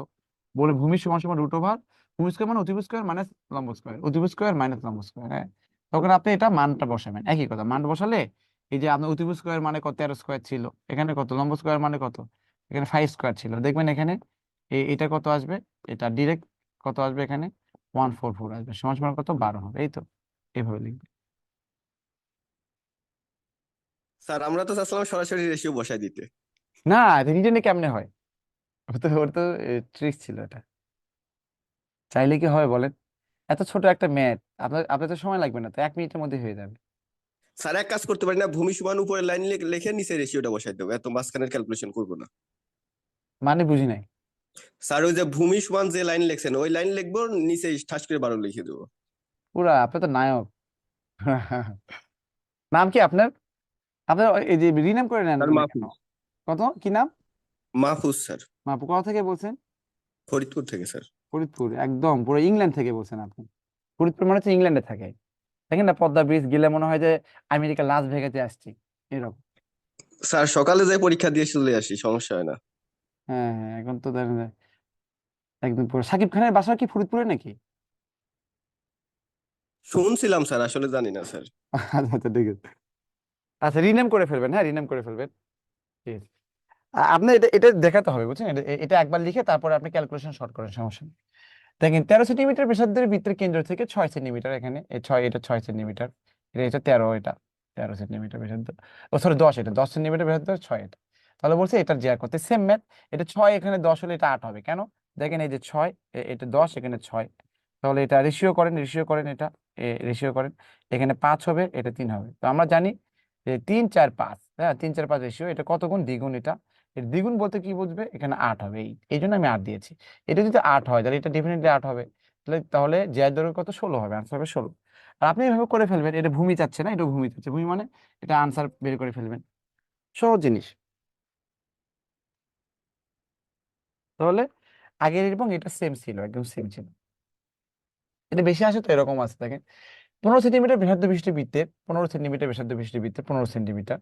বলে ভূমি সমান সমান রুট ওভার ভূমি স্কয়ার মানে অতিভুজ স্কয়ার মাইনাস লম্ব স্কয়ার, অতিভুজ স্কয়ার মাইনাস লম্ব স্কয়ার। হ্যাঁ, তখন আপনি এটা মানটা বসাবেন, একই কথা, মান বসালে এই যে আপনার অতিভুজ স্কয়ার মানে কত, 13 স্কয়ার ছিল, এখানে কত লম্ব স্কয়ার মানে কত, এখানে 5 স্কয়ার ছিল, দেখবেন এখানে এটা কত আসবে, এটা ডিরেক্ট কত আসবে, এখানে 144 আসবে, সমান সমান কত, 12 হবে। এই তো, এইভাবে লিখবে। স্যার আমরা তো চাচ্ছিলাম সরাসরি রেশিও বসায় দিতে। না, এটা নিজে কেমনে হয়? ওর তো ট্রিক ছিল এটা, চাইলে কি হয় বলেন? এত ছোট একটা ম্যাথ আপনার তো সময় লাগবে না, তো 1 মিনিটের মধ্যে হয়ে যাবে। স্যার এক কাজ করতে পারি না, ভূমি সমান উপরের লাইন লিখে নিচে রেশিওটা বসাই দেবো, এত মাঝখানের ক্যালকুলেশন করবো না। মানে বুঝি নাই। স্যার ওই যে ভূমি সমান যে লাইন লিখছেন ওই লাইন লিখবো, নিচে ঠাস করে 12 লিখে দেবো। পুরা আপনি তো নায়ক। নাম কি আপনার? আপনার এই যে রিনেম করে নেন স্যার না কেন? মাহফুজ। কত কি নাম? মাহফুজ স্যার। মাপু কোথা থেকে বলছেন? ফরিদপুর থেকে স্যার। ফরিদপুর, একদম পুরো ইংল্যান্ড থেকে বলছেন আপনি। ফরিদপুর মানে হচ্ছে ইংল্যান্ডে থাকে। দেখেন না, পদ্মা ব্রিজ গেলে মনে হয় যে আমেরিকা লাস ভেগাসে আসছি, এরকম। স্যার সকালে যাই পরীক্ষা দিয়ে চলে আসি, সমস্যা হয় না। হ্যাঁ হ্যাঁ, এখন তো দেখেন যে একদম পুরো। সাকিব খানের বাসা কি ফরিদপুরে নাকি? শুনছিলাম স্যার, আসলে জানি না স্যার। আচ্ছা আচ্ছা, ঠিক আছে। আচ্ছা, রিনেম করে ফেলবেন, হ্যাঁ রিনেম করে ফেলবেন, ঠিক আছে। আপনি এটা এটা দেখাতে হবে, বুঝছেন? এটা একবার লিখে তারপরে আপনি ক্যালকুলেশন শর্ট করেন, সমস্যা নেই। দেখেন 13 সেন্টিমিটার ব্যাসার্ধের বৃত্তের কেন্দ্র থেকে 6 সেন্টিমিটার, এখানে এই 6, এটা 6 সেন্টিমিটার, এটা 13, এটা 13 সেন্টিমিটার ব্যাসার্ধ, ও সরি 10, এটা 10 সেন্টিমিটার ব্যাসার্ধ, 6 এটা। তাহলে বলছে এটার জিয়া করতে সেম ম্যাথ। এটা 6, এখানে 10 হলে এটা 8 হবে কেন? দেখেন এই যে 6, এটা 10, এখানে 6, তাহলে এটা রেশিও করেন এটা, রেশিও করেন। এখানে 5 হবে, এটা 3 হবে। তো আমরা জানি যে 3 4 5, হ্যাঁ 3 4 5 রেশিও, এটা কত গুণ? দ্বিগুণ এটা। এর দ্বিগুণ বলতে কি বুঝবে? এখানে 8 হবে, এই জন্য আমি 8 দিয়েছি। এটা যদি 8 হয় তাহলে এটা ডেফিনেটলি 8 হবে। তাহলে জ্যায়ের দৈর্ঘ্য কত? 16 হবে, আনসার হবে 16। আর আপনি এভাবে করে ফেলবেন, এটা ভূমি চাচ্ছে না, এটা ভূমি চাচ্ছে, ভূমি মানে এটা আনসার বের করে ফেলবেন, সহজ জিনিস। তাহলে আগের এবং এটা সেম ছিল, একদম সেম ছিল। এটা বেশি আসে তো এরকম আছে, দেখেন 15 সেন্টিমিটার ব্যাসার্ধ বিশিষ্ট বৃত্তের, 15 সেন্টিমিটার ব্যাসার্ধ বিশিষ্ট বৃত্তের 15 সেন্টিমিটার।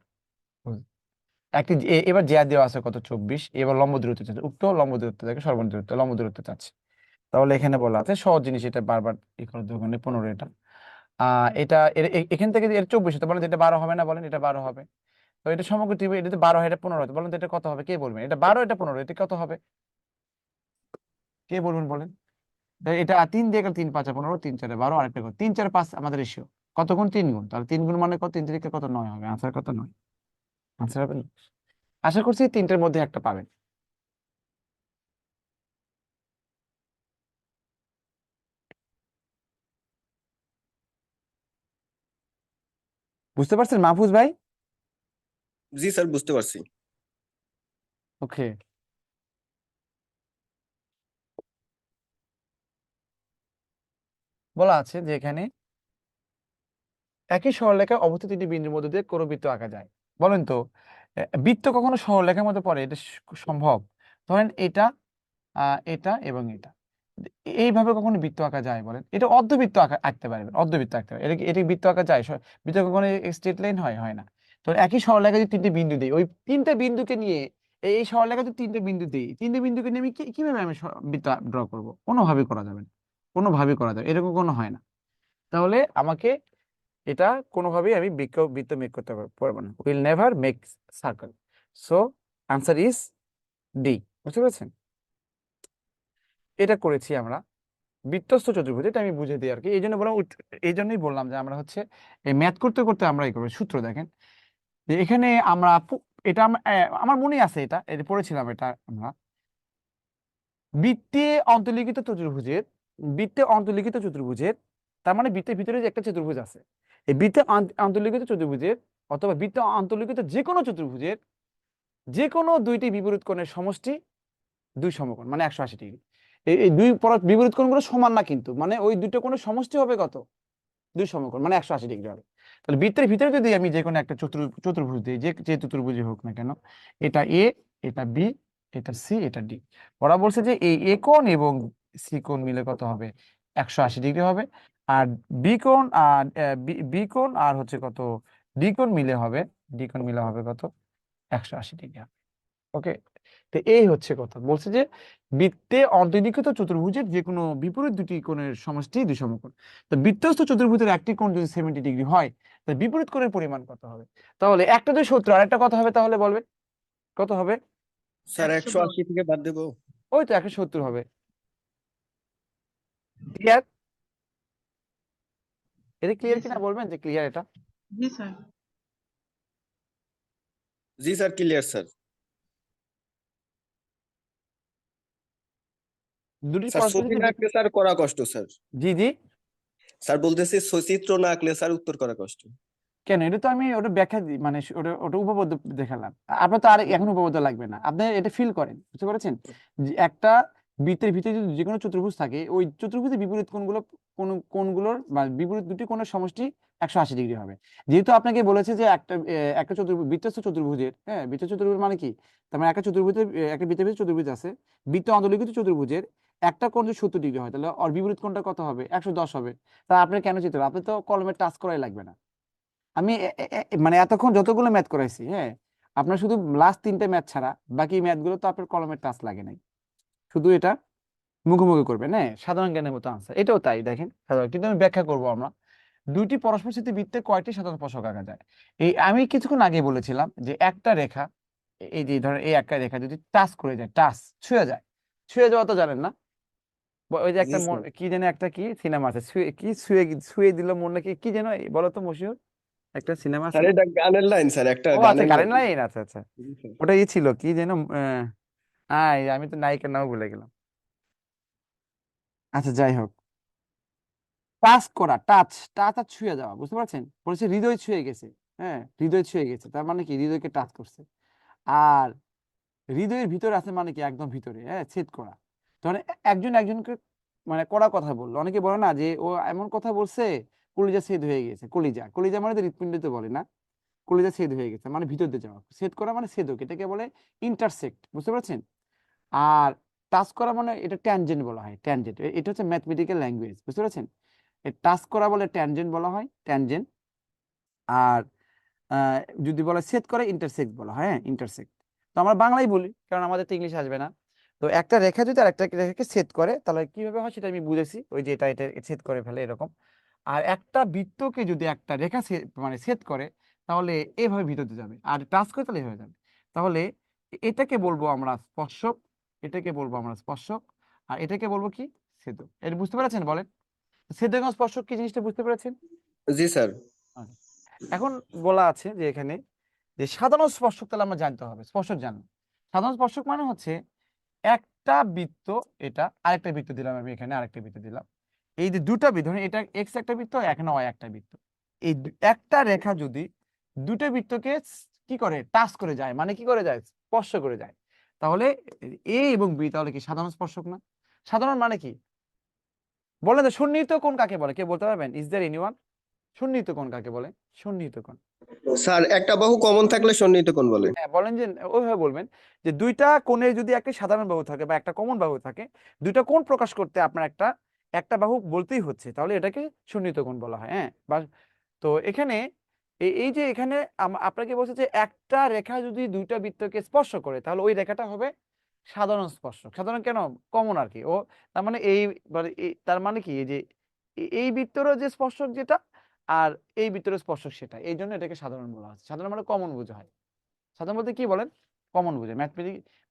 একটি এবার জ্যা দেওয়া আছে কত? 24। এবার লম্ব দূরত্ব চাচ্ছে, উক্ত লম্ব দূরত্ব থেকে সর্বনিম্ন দূরত্ব, লম্ব দূরত্ব চাচ্ছে। তাহলে এখানে বলা আছে সহজ জিনিস, এটা বারবার ই করে দোকানে 15, এটা এটা এখান থেকে এর 24 হতে বলেন, তো এটা 12 হবে না? বলেন এটা 12 হবে। তো এটা সমগ্র ত্রিভুজ, এটা তো 12 হয়, এটা 15 হতে বলেন, তো এটা কত হবে? কে বলবেন? এটা 12, এটা 15, এটা কত হবে? কে বলবেন বলেন? তো এটা 3 দিয়ে গেলে 3 5 15, 3 4 12, আরেকটা কত? 3 4 5 আমাদের রেশিও। কত গুণ? 3 গুণ। তাহলে 3 গুণ মানে কত? 3 3 কত? 9 হবে। আনসার কত? 9। আনসার হবে 9। আশা করছি 3টের মধ্যে একটা পাবেন। বুঝতে পারছেন মাহফুজ ভাই? জি স্যার, বুঝতে পারছি। ওকে। বলা আছে যে এখানে একই সরলরেখায় অবস্থিত 3টি বিন্দুর মধ্যে দিয়ে কোন বৃত্ত আঁকা যায়। বলেন তো, বৃত্ত কখনো সরলরেখার মধ্যে পড়ে? এটা সম্ভব? ধরেন এটা, এটা এবং এটা, এইভাবে কখনো বৃত্ত আঁকা যায়? বলেন। এটা অর্ধবৃত্ত আঁকতে পারবেন, অর্ধবৃত্ত আঁকতে পারবেন। এটা বৃত্ত আঁকা যায়? বৃত্ত কখনো স্ট্রেট লাইন হয়? হয় না। তো একই সরলরেখায় যদি 3টি বিন্দু দিই, ওই 3টে বিন্দুকে নিয়ে, এই সরলরেখায় যদি 3টে বিন্দু দিই, 3টে বিন্দুকে নিয়ে আমি কিভাবে আমি বৃত্ত ড্র করবো? কোনোভাবেই করা যাবে না, কোনোভাবেই করা যাবে, এরকম কোনো হয় না। তাহলে আমাকে এটা কোনোভাবেই আমি বৃত্ত মেক করতে পারবো না, will never make circle. So answer is D. বুঝতে পেরেছেন? এটা করেছি আমরা বৃত্তস্থ চতুর্ভুজ, এটা আমি বুঝে দিই আর কি। এই জন্য বললাম, এই জন্যই বললাম যে আমরা হচ্ছে এই ম্যাথ করতে করতে আমরা এই করবো। সূত্র দেখেন যে এখানে আমরা এটা আমার মনে আছে, এটা পড়েছিলাম, এটা আমরা বৃত্তে অন্তর্লিখিত চতুর্ভুজের, বৃত্তে অন্তর্লিখিত চতুর্ভুজের, তার মানে বৃত্তের ভিতরে যে একটা চতুর্ভুজ আছে, এই বৃত্তে অন্তর্লিখিত চতুর্ভুজের অথবা বৃত্তে অন্তর্লিখিত যে কোনো চতুর্ভুজের যে কোনো 2টি বিপরীত কোণের সমষ্টি 2 সমকোণ, মানে 180 ডিগ্রি। এই দুই বিপরীত কোণগুলো সমান না, কিন্তু মানে ওই দুটো কোণের সমষ্টি হবে কত? 2 সমকোণ, মানে 180 ডিগ্রি হবে। তাহলে বৃত্তের ভিতরে যদি আমি যে কোনো একটা চতুর্ভুজ দিই, যে যে চতুর্ভুজই হোক না কেন, এটা এ, এটা বি, এটা সি, এটা ডি। ওরা বলছে যে এই এ কোণ এবং সি কোণ মিলে কত হবে? 180 ডিগ্রি হবে। আর বি কোণ আর বি কোণ আর হচ্ছে কত, ডি কোণ মিলে হবে, ডি কোণ মিলে হবে কত? 180 ডিগ্রি হবে। ওকে। তো এই হচ্ছে কথা, বলছে যে বৃত্তে অন্তর্লিখিত চতুর্ভুজের যে কোনো বিপরীত 2টি কোণের সমষ্টি 2 সমকোণ। তো বৃত্তস্থ চতুর্ভুজের একটি কোণ যদি 70 ডিগ্রি হয়, তাহলে বিপরীত কোণের পরিমাণ কত হবে? তাহলে একটা যদি 70, আর একটা কত হবে তাহলে বলবে? কত হবে? স্যার 110 180 থেকে বাদ দেবো? ওই তো 170 হবে। ক্লিয়ার? এটা ক্লিয়ার জি কিনা স্যার। বলবেন যে ক্লিয়ার এটা? জি স্যার। জি স্যার, ক্লিয়ার স্যার। দুটি স্যার পরস্পর ছবি যদি না আঁকতে স্যার করা কষ্ট স্যার। জি জি, স্যার বলতেছি সচিত্র না আঁকলে স্যার উত্তর করা কষ্ট। কেন? এটা তো আমি ওটা ব্যাখ্যা মানে ওটা ওটা উপপাদ্য দেখালাম। আপনার তো আর এখন উপপাদ্য লাগবে না, আপনি এটা ফিল করেন, বুঝতে পেরেছেন? যে একটা বৃত্তের ভিতরে যদি যে কোনো চতুর্ভুজ থাকে, ওই চতুর্ভুজের বিপরীত কোণগুলো কোণগুলোর বা বিপরীত দুটি কোণের সমষ্টি 180 ডিগ্রি হবে। যেহেতু আপনাকে বলেছে যে একটা চতুর্ভুজ, বৃত্তস্থ চতুর্ভুজের, হ্যাঁ, বৃত্ত চতুর্ভুজ মানে কি, তার মানে একটা চতুর্ভুজের একটা বৃত্তের ভিতরে চতুর্ভুজ আছে, বৃত্ত অন্তর্লিখিত চতুর্ভুজের একটা কোণ যদি 70 ডিগ্রি হয়, তাহলে ওর বিপরীত কোণটা কত হবে? 110 হবে। তা আপনি কেন চিন্তা করবেন? আপনি তো কলমে টাচ করাই লাগবে না। আমি মানে এতক্ষণ যতগুলো ম্যাথ করাইছি, হ্যাঁ, আপনার শুধু লাস্ট 3টে ম্যাথ ছাড়া বাকি ম্যাথগুলো তো আপনার কলমের টাচ লাগে নাই, শুধু এটা মুখোমুখি করবেন, হ্যাঁ, সাধারণ জ্ঞানের মতো আনসার। এটাও তাই, দেখেন সাধারণ, কিন্তু আমি ব্যাখ্যা করবো আমরা দুইটি পরস্পর স্থিতি বৃত্তে কয়টি সাধারণ স্পর্শক আঁকা যায়। এই আমি কিছুক্ষণ আগে বলেছিলাম যে একটা রেখা, এই যে ধরেন এই একটা রেখা যদি টাচ করে যায়, টাচ ছুঁয়ে যায়, ছুঁয়ে যাওয়া তো জানেন না? ওই যে জি একটা স্যার। কি যেন একটা কি সিনেমা আছে, ছুঁয়ে কি ছুঁয়ে ছুঁয়ে দিল মন নাকি কি যেন, বলো তো মশিউর, একটা সিনেমা আছে স্যার না? এটা গানের লাইন স্যার, একটা ও আচ্ছা, গানের লাইন। কারেন্ট লাইন, আচ্ছা আচ্ছা। জি স্যার। ওটা ছিল কি যেন, আমি তো নায়িকার নাম ভুলে গেলাম। আচ্ছা, যাই হোক, টাচ করা, টাচ, টাচ আর ছুঁয়ে যাওয়া, বুঝতে পারছেন? বলেছে হৃদয় ছুঁয়ে গেছে, হ্যাঁ, হৃদয় ছুঁয়ে গেছে, তার মানে কি হৃদয়কে টাচ করছে। আর হৃদয়ের ভিতরে আছে মানে কি, একদম ভিতরে, হ্যাঁ, ছেদ করা। ধরেন একজন একজনকে মানে কড়া কথা বললো, অনেকে বলে না যে ও এমন কথা বলছে কলিজা ছেদ হয়ে গেছে। কলিজা, কলিজা মানে তো হৃৎপিণ্ড তো বলে না, কলিজা ছেদ হয়ে গেছে মানে ভিতর দিয়ে যাওয়া, ছেদ করা মানে ছেদক, এটাকে বলে ইন্টারসেক্ট, বুঝতে পারছেন? আর টাচ করা মানে এটা ট্যানজেন্ট বলা হয়, ট্যানজেন্ট, এটা হচ্ছে ম্যাথমেটিক্যাল ল্যাঙ্গুয়েজ, বুঝতে পারছেন? টাচ করা বলে ট্যানজেন্ট বলা হয়, ট্যানজেন্ট। আর আহ, যদি বলে ছেদ করে ইন্টারসেক্ট বলা হয়, হ্যাঁ, ইন্টারসেক্ট। তো আমরা বাংলায় বলি, কারণ আমাদের তো ইংলিশ আসবে না। তো একটা রেখা যদি আর একটা রেখাকে ছেদ করে তাহলে কিভাবে হয় সেটা আমি বুঝেছি, ওই যে এটা এটা ছেদ করে ফেলে এরকম। আর একটা বৃত্তকে যদি একটা রেখা মানে ছেদ করে, তাহলে এভাবে ভিতরতে যাবে, আর টাচ করে তাহলে এভাবে যাবে। তাহলে এটাকে বলবো আমরা স্পর্শক, এটাকে বলবো আমরা স্পর্শক, আর এটাকে বলবো কি, ছেদক। এটা বুঝতে পেরেছেন বলেন? ছেদক এবং স্পর্শক কি জিনিসটা বুঝতে পেরেছেন? জি স্যার। আচ্ছা। এখন বলা আছে যে এখানে যে সাধারণ স্পর্শক তাহলে আমরা জানতে হবে, স্পর্শক জানবো। সাধারণ স্পর্শক মানে হচ্ছে একটা বৃত্ত, এটা আরেকটা বৃত্ত দিলাম, আমি এখানে আরেকটা বৃত্ত দিলাম, এই যে দুটা বৃত্ত, ধরুন এটা এক্স একটা বৃত্ত, এখানে ওয়াই একটা বৃত্ত, এই একটা রেখা যদি দুটো বৃত্তকে কি করে, টাচ করে যায়, মানে কি করে যায়, স্পর্শ করে যায়, তাহলে এ এবং বি তাহলে কি সাধারণ স্পর্শক না? সাধারণ মানে কি বলেন তো? সন্নিহিত কোণ কাকে বলে, কে বলতে পারবেন? Is there anyone? সন্নিহিত কোণ কাকে বলে? সন্নিহিত কোণ, স্যার একটা বাহু কমন থাকলে সন্নিহিত কোণ বলে। হ্যাঁ, বলেন যে, ওইভাবে বলবেন যে দুইটা কোণের যদি একটা সাধারণ বাহু থাকে বা একটা কমন বাহু থাকে, দুইটা কোণ প্রকাশ করতে আপনার একটা একটা বাহু বলতেই হচ্ছে, তাহলে এটাকে সন্নিহিত কোণ বলা হয়, হ্যাঁ। বা তো এখানে এই যে এখানে আপনাকে বলছে যে একটা রেখা যদি দুইটা বৃত্তকে স্পর্শ করে, তাহলে ওই রেখাটা হবে সাধারণ স্পর্শক। সাধারণ কেন? কমন আর কি। ও তার মানে তার মানে কি, এই যে এই বৃত্তরও যে স্পর্শক যেটা, আর এই বৃত্তের স্পর্শক সেটা, এই জন্য এটাকে সাধারণ বলা হচ্ছে। সাধারণ মানে কমন বোঝা হয়। সাধারণ বলতে কি বলেন? কমন বোঝায়।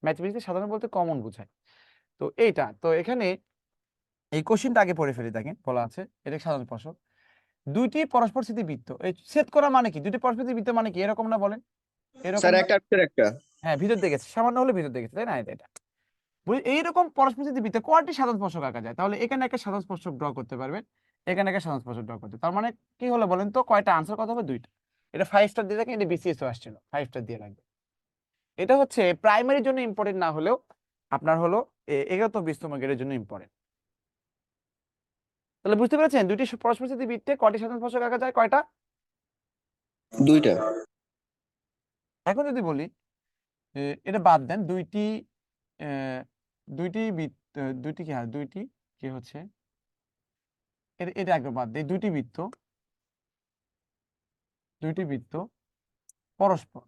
ম্যাথমেটিক্সে সাধারণ বলতে কমন বোঝায়। তো এইটা তো এখানে এই কোশ্চেনটা আগে পড়ে ফেলি, দেখেন বলা আছে এটা সাধারণ স্পর্শক। দুইটি পরস্পর স্থিতি বৃত্ত, এই ছেদ করা মানে কি, দুইটি পরস্পর স্থিতি বৃত্ত মানে কি, এরকম না বলেন? এরকম স্যার না? একটা আর্থের একটা। হ্যাঁ, ভিতর দিয়ে গেছে, সামান্য হলে ভিতর দিয়ে গেছে, তাই না? এটা এইরকম পরস্পর স্থিতি বৃত্তে কয়টি সাধারণ স্পর্শক আঁকা যায়? তাহলে এখানে একটা সাধারণ স্পর্শক ড্র করতে পারবেন, এখানে একটা সাধারণ স্পর্শক ড্র করতে, তার মানে কি হলো বলেন তো? কয়টা আনসার, কত হবে? দুইটা। এটা 5 স্টার দিয়ে রাখেন, এটা বিসিএস আসছিল, 5 স্টার দিয়ে রাখবেন। এটা হচ্ছে প্রাইমারির জন্য ইম্পর্টেন্ট না হলেও আপনার হলো এগারোতম 20তম গ্রেডের জন্য ইম্পর্টেন্ট। তাহলে বুঝতে পেরেছেন দুইটি পরস্পর স্থিতি বৃত্তে কয়টি সাধারণ স্পর্শক আঁকা যায়, কয়টা? দুইটা। এখন যদি বলি এটা বাদ দেন, আহ, দুইটি বৃত্ত, দুইটি কি হয়, দুইটি কি হচ্ছে, এটা একবার বাদ দেয়, দুইটি বৃত্ত পরস্পর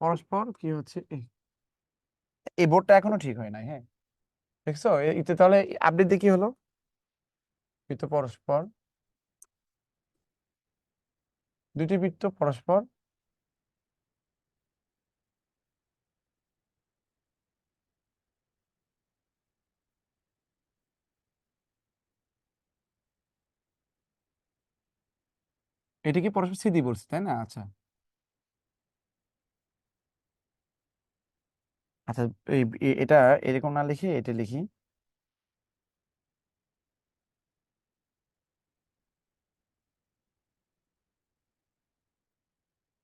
পরস্পর কি হচ্ছে, এই বোর্ডটা এখনো ঠিক হয় নাই, হ্যাঁ, দেখছো? এতে তাহলে আপডেট দিয়ে কি হলো, বৃত্ত পরস্পর, দুইটি বৃত্ত পরস্পর, এটা কি পরস্পর স্থিতি বলছে, তাই না? আচ্ছা আচ্ছা, এটা এরকম না লিখে এটা লিখি,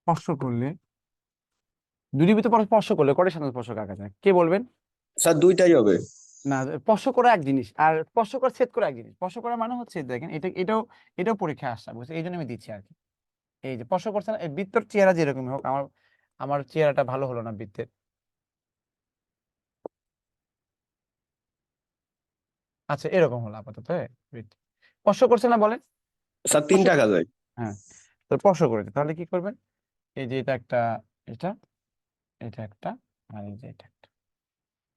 স্পর্শ করলে, দুটি বৃত্ত পরস্পর স্পর্শ করলে কয়টি সাধারণ স্পর্শক আঁকা যায় কে বলবেন? স্যার দুইটাই হবে। না, স্পর্শ করা এক জিনিস আর স্পর্শ করা ছেদ করা এক জিনিস। স্পর্শ করা মানে হচ্ছে দেখেন এটাও পরীক্ষায় আসছে, বুঝছে, এই জন্য আমি দিচ্ছি আর কি। এই যে স্পর্শ করছে না, এই বৃত্তর চেহারা যেরকমই হোক, আমার আমার চেহারাটা ভালো হলো না বৃত্তের। আচ্ছা, এরকম হলো আপাতত, হ্যাঁ, বৃত্ত স্পর্শ করছে না বলেন। স্যার তিন স্পর্শ টাকা করে, যায়। হ্যাঁ, তো স্পর্শ করেছে, তাহলে কি করবেন? এই যে এটা একটা, এটা এটা একটা, আর এই যে এটা একটা,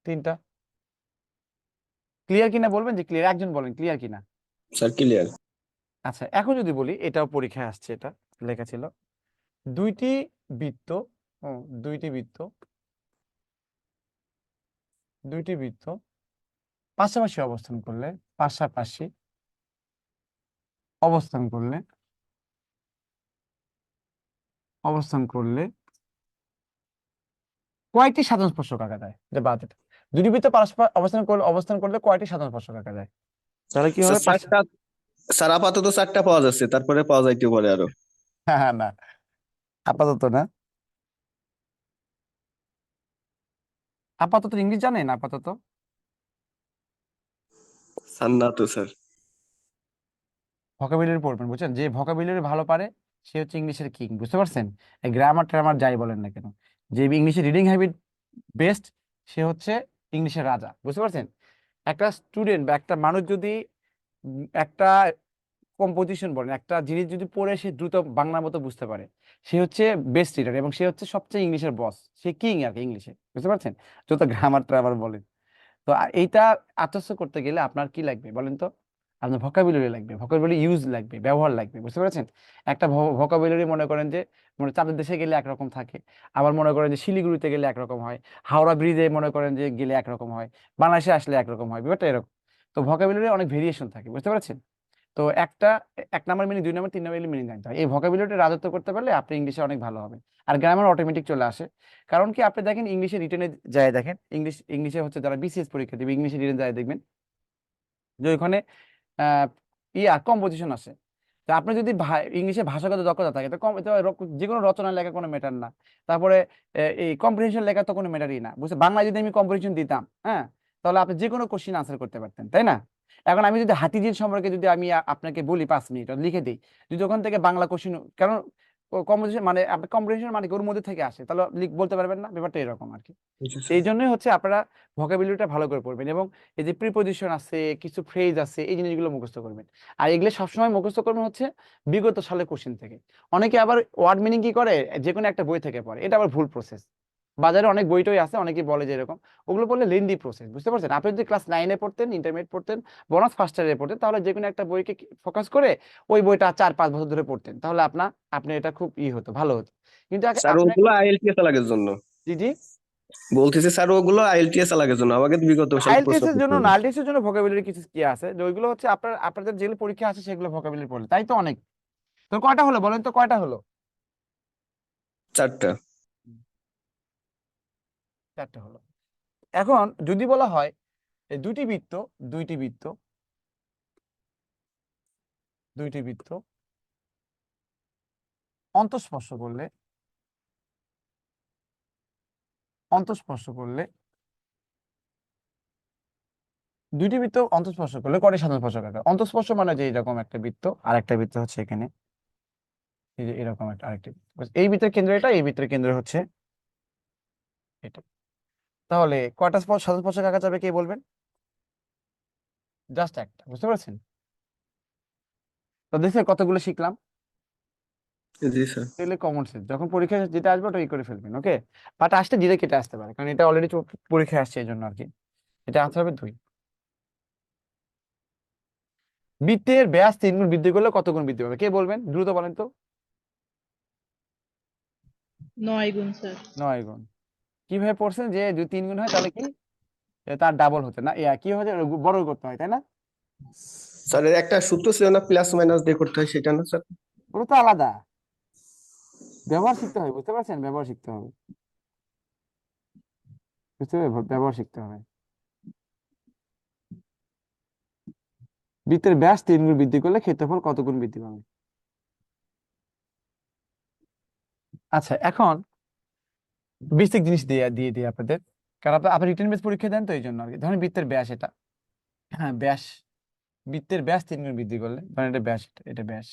তিনটা। ক্লিয়ার কিনা বলবেন, যে ক্লিয়ার, একজন বলেন ক্লিয়ার কিনা। Sir clear. আচ্ছা, এখন যদি বলি, এটাও পরীক্ষায় আসছে, এটা লেখা ছিল দুইটি বৃত্ত, ও, দুইটি বৃত্ত, দুইটি বৃত্ত পাশাপাশি অবস্থান করলে, পাশাপাশি অবস্থান করলে, অবস্থান করলে কয়টি সাধারণ স্পর্শক আঁকা যায়? এটা বাদ দিতে, দুটি বৃত্ত পারস্পর অবস্থান করলে কয়টি সাধারণ স্পর্শক আঁকা যায়? তাহলে কি স্যার হবে? পাঁচটা। চারটা। স্যার আপাতত চারটা পাওয়া যাচ্ছে, তারপরে পাওয়া যাইতে পারে আরো। হ্যাঁ, হ্যাঁ, না, আপাতত না। আপাতত ইংলিশ জানেন? আপাতত স্যার না তো স্যার। ভোকাবুলারি পড়বেন, বুঝছেন, যে ভোকাবুলারি ভালো পারে সে হচ্ছে ইংলিশের কিং, বুঝতে পারছেন? গ্রামার ট্রামার যাই বলেন না কেন, যে ইংলিশে রিডিং হ্যাবিট বেস্ট, সে হচ্ছে ইংলিশের রাজা, বুঝতে পারছেন? একটা স্টুডেন্ট বা একটা মানুষ যদি একটা কম্পোজিশন বলেন, একটা জিনিস যদি পড়ে সে দ্রুত বাংলার মতো বুঝতে পারে, সে হচ্ছে বেস্ট রিডার এবং সে হচ্ছে সবচেয়ে ইংলিশের বস, সে কিং আর কি ইংলিশে, বুঝতে পারছেন? যত গ্রামার ট্রামার বলেন। তো এইটা আত্মস্থ করতে গেলে আপনার কি লাগবে বলেন তো? আপনার ভোকাবুলারি লাগবে, ভোকাবুলারি ইউজ লাগবে, ব্যবহার লাগবে, বুঝতে পেরেছেন? একটা ভোকাবুলারি মনে করেন যে, মানে চাঁদের দেশে গেলে একরকম থাকে, আবার মনে করেন যে শিলিগুড়িতে গেলে একরকম হয়, হাওড়া ব্রিজে মনে করেন যে গেলে একরকম হয়, বাংলাদেশে আসলে একরকম হয়, ব্যাপারটা এরকম। তো ভোকাবুলারি অনেক ভেরিয়েশন থাকে, বুঝতে পারছেন? তো এক নাম্বার মিনিং, দুই নাম্বার, তিন নাম্বার মিনিং জানতে হয়। এই ভোকাবুলারিটা রাজত্ব করতে পারলে আপনি ইংলিশে অনেক ভালো হবে। আর গ্রামার অটোমেটিক চলে আসে। কারণ কি, আপনি দেখেন ইংলিশে রিটেনে যায়, দেখেন ইংলিশে হচ্ছে যারা বিসিএস পরীক্ষা দিবে, ইংলিশে রিটেনে যায় দেখবেন যে ওইখানে আহ কম্পোজিশন আছে। তো আপনি যদি ইংলিশে ভাষাগত দক্ষতা থাকে, তো যে কোনো রচনা লেখা কোনো ম্যাটার না। তারপরে এই কম্প্রিহেনশন লেখা তো কোনো ম্যাটারই না, বুঝছে? বাংলায় যদি আমি কম্প্রিহেনশন দিতাম, হ্যাঁ, তাহলে আপনি যে কোনো কোশ্চিন আনসার করতে পারতেন, তাই না? এখন আমি যদি হাতিঝিল সম্পর্কে যদি আমি আপনাকে বলি 5 মিনিট লিখে দিই, যদি ওখান থেকে বাংলা কোশ্চিন, কারণ কম্পোজিশন মানে আপনি কম্প্রিহেনশন মানে কি ওর মধ্যে থেকে আসে, তাহলে বলতে পারবেন না, ব্যাপারটা এরকম আর কি। এই জন্যই হচ্ছে আপনারা ভোকাবুলারিটা ভালো করে পড়বেন, এবং এই যে প্রিপোজিশন আছে, কিছু ফ্রেজ আছে, এই জিনিসগুলো মুখস্থ করবেন। আর এগুলো সবসময় মুখস্থ করবেন হচ্ছে বিগত সালের কোশ্চেন থেকে। অনেকে আবার ওয়ার্ড মিনিং কি করে, যে কোনো একটা বই থেকে পড়ে, এটা আবার ভুল প্রসেস। বাজারে অনেক বই টই আছে, অনেকে বলে যে এরকম, ওগুলো পড়লে লেন্দি প্রসেস, বুঝতে পারছেন? আপনি যদি ক্লাস 9-এ পড়তেন, ইন্টারমিডিয়েট পড়তেন, বোনাস ফার্স্ট ইয়ারে পড়তেন, তাহলে যে কোনো একটা বইকে ফোকাস করে ওই বইটা 4-5 বছর ধরে পড়তেন, তাহলে আপনি এটা খুব হতো, ভালো হতো। কিন্তু স্যার আপনি ওগুলো আইএলটিএস লাগের জন্য। জি, জি, বলতেছি স্যার ওগুলো আইএলটিএস লাগের জন্য, আমাকে তো বিগত সাল প্রশ্ন আইএলটিএস এর জন্য করতে না, হবে। আইএলটিএস এর জন্য ভোকাবুলারি কিছু কি আছে, যে ওইগুলো হচ্ছে আপনাদের যেগুলো পরীক্ষা আছে সেগুলো ভোকাবুলারি পড়লে, তাই তো অনেক। তো কয়টা হলো বলেন তো, কয়টা হলো? চারটা। চারটে হলো। এখন যদি বলা হয় এই দুইটি বৃত্ত, দুইটি বৃত্ত অন্তঃস্পর্শ করলে, অন্তঃস্পর্শ করলে দুইটি বৃত্ত অন্তঃস্পর্শ করলে কয়টি সাধারণ স্পর্শক আঁকা? অন্তঃস্পর্শ মানে যে এরকম একটা বৃত্ত, আর একটা বৃত্ত হচ্ছে এখানে, এই যে এরকম একটা আরেকটি বৃত্ত। এই বৃত্তের কেন্দ্র এটা, এই বৃত্তের কেন্দ্র হচ্ছে এটা। তাহলে কয়টা সাধারণ স্পর্শক আঁকা যাবে কে বলবেন? জাস্ট একটা, বুঝতে পারছেন? তো দেখছেন কতগুলো শিখলাম। জি স্যার। এগুলো কমন সেন্স, যখন পরীক্ষায় যেটা আসবে ওটা করে ফেলবেন, ওকে? বাট আসতে ধীরে কেটে আসতে পারে, কারণ এটা অলরেডি পরীক্ষায় আসছে, এই জন্য আর কি। এটা আনসার হবে 2। বৃত্তের ব্যাস 3 গুণ বৃদ্ধি করলে কত গুণ বৃদ্ধি পাবে কে বলবেন? দ্রুত বলেন তো। 9 গুণ স্যার। 9 গুণ। কিভাবে পড়ছেন যে যদি 3 গুণ হয় তাহলে কি তার ডাবল হতে না, কি হচ্ছে, বড় করতে হয়, তাই না? স্যার এর একটা সূত্র ছিল না, প্লাস মাইনাস দিয়ে করতে হয়, সেটা না স্যার? ওটা তো আলাদা, ব্যবহার শিখতে হবে, বুঝতে পারছেন? ব্যবহার শিখতে হবে, বুঝতে হবে, ব্যবহার শিখতে হবে। বৃত্তের ব্যাস 3 গুণ বৃদ্ধি করলে ক্ষেত্রফল কত গুণ বৃদ্ধি পাবে? আচ্ছা, এখন বেসিক জিনিস দিয়ে দিয়ে দিই আপনাদের, কারণ আপনি রিটেন বেস পরীক্ষা দেন তো এই জন্য আর কি। ধরেন বৃত্তের ব্যাস এটা, হ্যাঁ ব্যাস, বৃত্তের ব্যাস 3 গুণ বৃদ্ধি করলে, ধরেন এটা ব্যাস, এটা ব্যাস,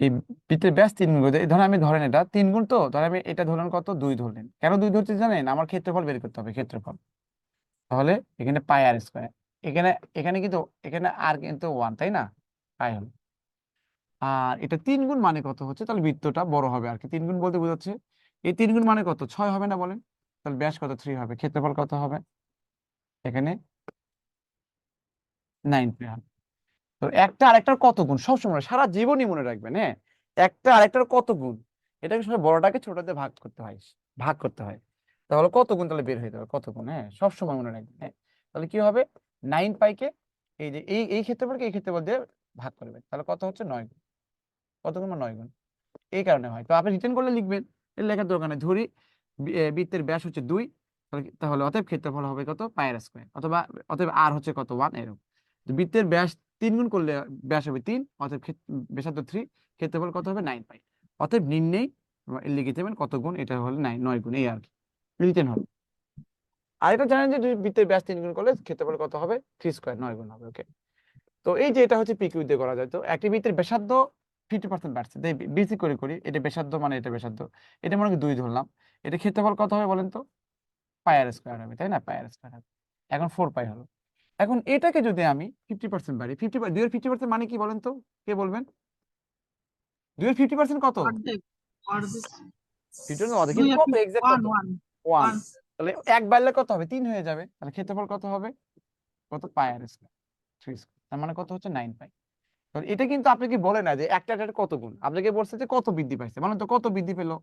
এই বৃত্তের ব্যাস 3 গুণ করতে, ধরেন আমি ধরেন এটা 3 গুণ, তো ধরেন আমি এটা ধরলেন কত, 2 ধরলেন। কেন 2 ধরতে জানেন? আমার ক্ষেত্রফল বের করতে হবে, ক্ষেত্রফল। তাহলে এখানে পাই আর স্কোয়ার, এখানে এখানে কিন্তু, এখানে আর কিন্তু 1, তাই না? পাই হলো। আর এটা 3 গুণ মানে কত হচ্ছে, তাহলে বৃত্তটা বড় হবে আর কি। 3 গুণ বলতে বোঝাচ্ছে এই 3 গুণ মানে কত, 6 হবে না বলেন? তাহলে ব্যাস কত, 3 হবে। ক্ষেত্রফল কত হবে? এখানে 9 পাই হবে। তো একটা আরেকটার কত গুণ সবসময় সারা জীবনই মনে রাখবেন, হ্যাঁ। একটা আরেকটার কত গুণ, এটাকে সব বড়টাকে ছোটতে ভাগ করতে হয়, ভাগ করতে হয়। তাহলে কত গুণ, তাহলে বের হয়ে যাবে কত গুণ, হ্যাঁ সবসময় মনে রাখবেন, হ্যাঁ। তাহলে কি হবে, 9 পাইকে এই যে এই ক্ষেত্রফলকে এই ক্ষেত্রফল দিয়ে ভাগ করবেন, তাহলে কত হচ্ছে, 9 গুণ। কত গুণ, 9 গুণ। এই কারণে হয়। তো আপনি রিটার্ন করলে লিখবেন, এর লেখার দরকার নেই। ধরি বৃত্তের ব্যাস হচ্ছে 2, তাহলে অতএব ক্ষেত্রফল হবে কত, পাই আর স্কোয়ার, অথবা অতএব আর হচ্ছে কত, 1, এরকম। তো বৃত্তের ব্যাস 3 গুণ করলে ব্যাস হবে 3, অতএব ব্যাসার্ধ 3, ক্ষেত্রফল কত হবে, 9 পাই। অতএব নির্ণয় লিখে দেবেন কত গুণ, এটা হলো 9 গুণ, এই আর কি রিটার্ন হবে। আর এটা জানেন যে বৃত্তের ব্যাস 3 গুণ করলে ক্ষেত্রফল কত হবে, 3 স্কোয়ার, 9 গুণ হবে। ওকে, তো এই যে এটা হচ্ছে পিকিউ দিয়ে করা যায়। তো একটি বৃত্তের ব্যাসার্ধ 50% বাড়ছে, তাই বেশি করে করি। এটা ব্যাসার্ধ মানে এটা ব্যাসার্ধ, এটা মনে করি 2 ধরলাম। এটা ক্ষেত্রফল কত হবে বলেন তো, পাই আর স্কোয়ার হবে, তাই না? পাই আর স্কোয়ার হবে। এখন 4 পাই হলো। এখন এটাকে যদি আমি 50% বাড়ি, 2 এর 50% মানে কি বলেন তো, কে বলবেন? 2 এর 50% কত? অর্ধেক অর্ধেক 50% অর্ধেক, দুই কিন্তু আর কত, তিন, এক্সাক্ট ওয়ান কত? ওয়ান 1। ওয়ান তাহলে 1 বাড়লে কত হবে, 3 হয়ে যাবে। তাহলে ক্ষেত্রফল কত হবে, কত, পাই আর স্কোয়ার, 3 স্কোয়ার। তার মানে কত হচ্ছে, 9 পাই। তো এটা কিন্তু আপনাকে বলে না যে একটা একটা কত গুণ, আপনাকে বলছে যে কত বৃদ্ধি পাইছে, মানে তো কত বৃদ্ধি পেলো।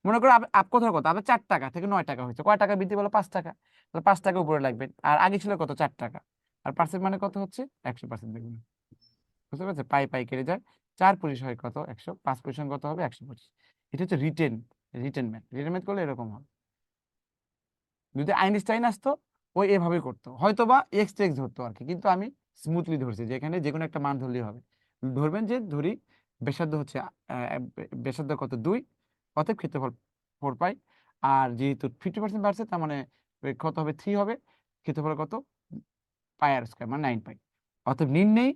মনে করো আপ কথার কথা, আপনার 4 টাকা থেকে 9 টাকা হয়েছে, কয় টাকা বৃদ্ধি পেলো, 5 টাকা। তাহলে 5 টাকা উপরে লাগবে, আর আগে ছিল কত, 4 টাকা। আর পার্সেন্ট মানে কত হচ্ছে, 100% দেখুন। বুঝতে পারছে, পাই পাই কেটে যায়, 4 পঁচিশ হয় কত, 100, 5% কত হবে, 125। এটা হচ্ছে রিটেন ম্যাথ। রিটেন ম্যাথ করলে এরকম হবে। যদি আইনস্টাইন আসতো, ওই এভাবে করতো, হয়তো বা এক্স এক্স ধরতো আর কি, কিন্তু আমি স্মুথলি ধরছি, যে এখানে যে কোনো একটা মান ধরলেই হবে। ধরবেন যে, ধরি ব্যাসার্ধ হচ্ছে ব্যাসার্ধ কত, 2, অতএব ক্ষেত্রফল 4 পাই। আর যেহেতু 50% বাড়ছে, তার মানে কত হবে, 3 হবে। ক্ষেত্রফল কত, পাই আর স্কোয়ার, মানে 9 পাই। অতএব নির্ণয়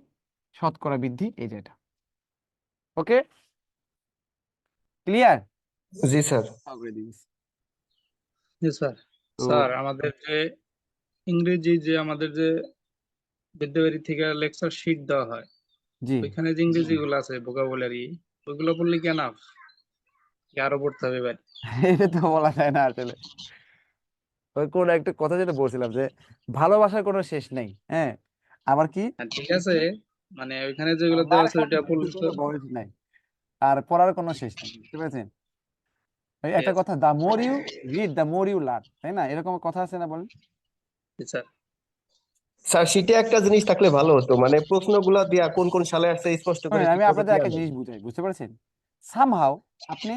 শতকরা বৃদ্ধি, এই যে এটা। ওকে, ক্লিয়ার? জি স্যার। করে দিয়েছি। জি স্যার। তো স্যার আমাদের যে ইংরেজি যে আমাদের যে বিদ্যাবাড়ি থেকে লেকচার শিট দেওয়া হয়, জি, ওইখানে যে ইংরেজি গুলো আছে ভোকাবুলারি, ওইগুলো পড়লে কি এনাফ, কি আরো পড়তে হবে এবার? এটা তো বলা যায় না আসলে। ওই কোন একটা কথা যেটা বলছিলাম যে ভালোবাসার কোনো শেষ নেই, হ্যাঁ। আবার কি, হ্যাঁ, ঠিক আছে, মানে ওইখানে যেগুলো দেওয়া মার আছে খাওয়ার ওইটা পড়লে তো। কোনো বয়স নাই, আর পড়ার কোনো শেষ নেই, বুঝতে পেরেছেন? ওই একটা Yes, কথা, the more you read the more you learn, তাই না? এরকম কথা আছে না, বলেন? yes, sir. স্যার শীটে একটা জিনিস থাকলে ভালো হতো, মানে প্রশ্নগুলা দিয়া কোন কোন সালে আসছে স্পষ্ট করে শোনেন, ঠিক আমি মতো আপনাদের দেওয়া একটা নেই। জিনিস বুঝাই, বুঝতে পেরেছেন? সামহাও আপনি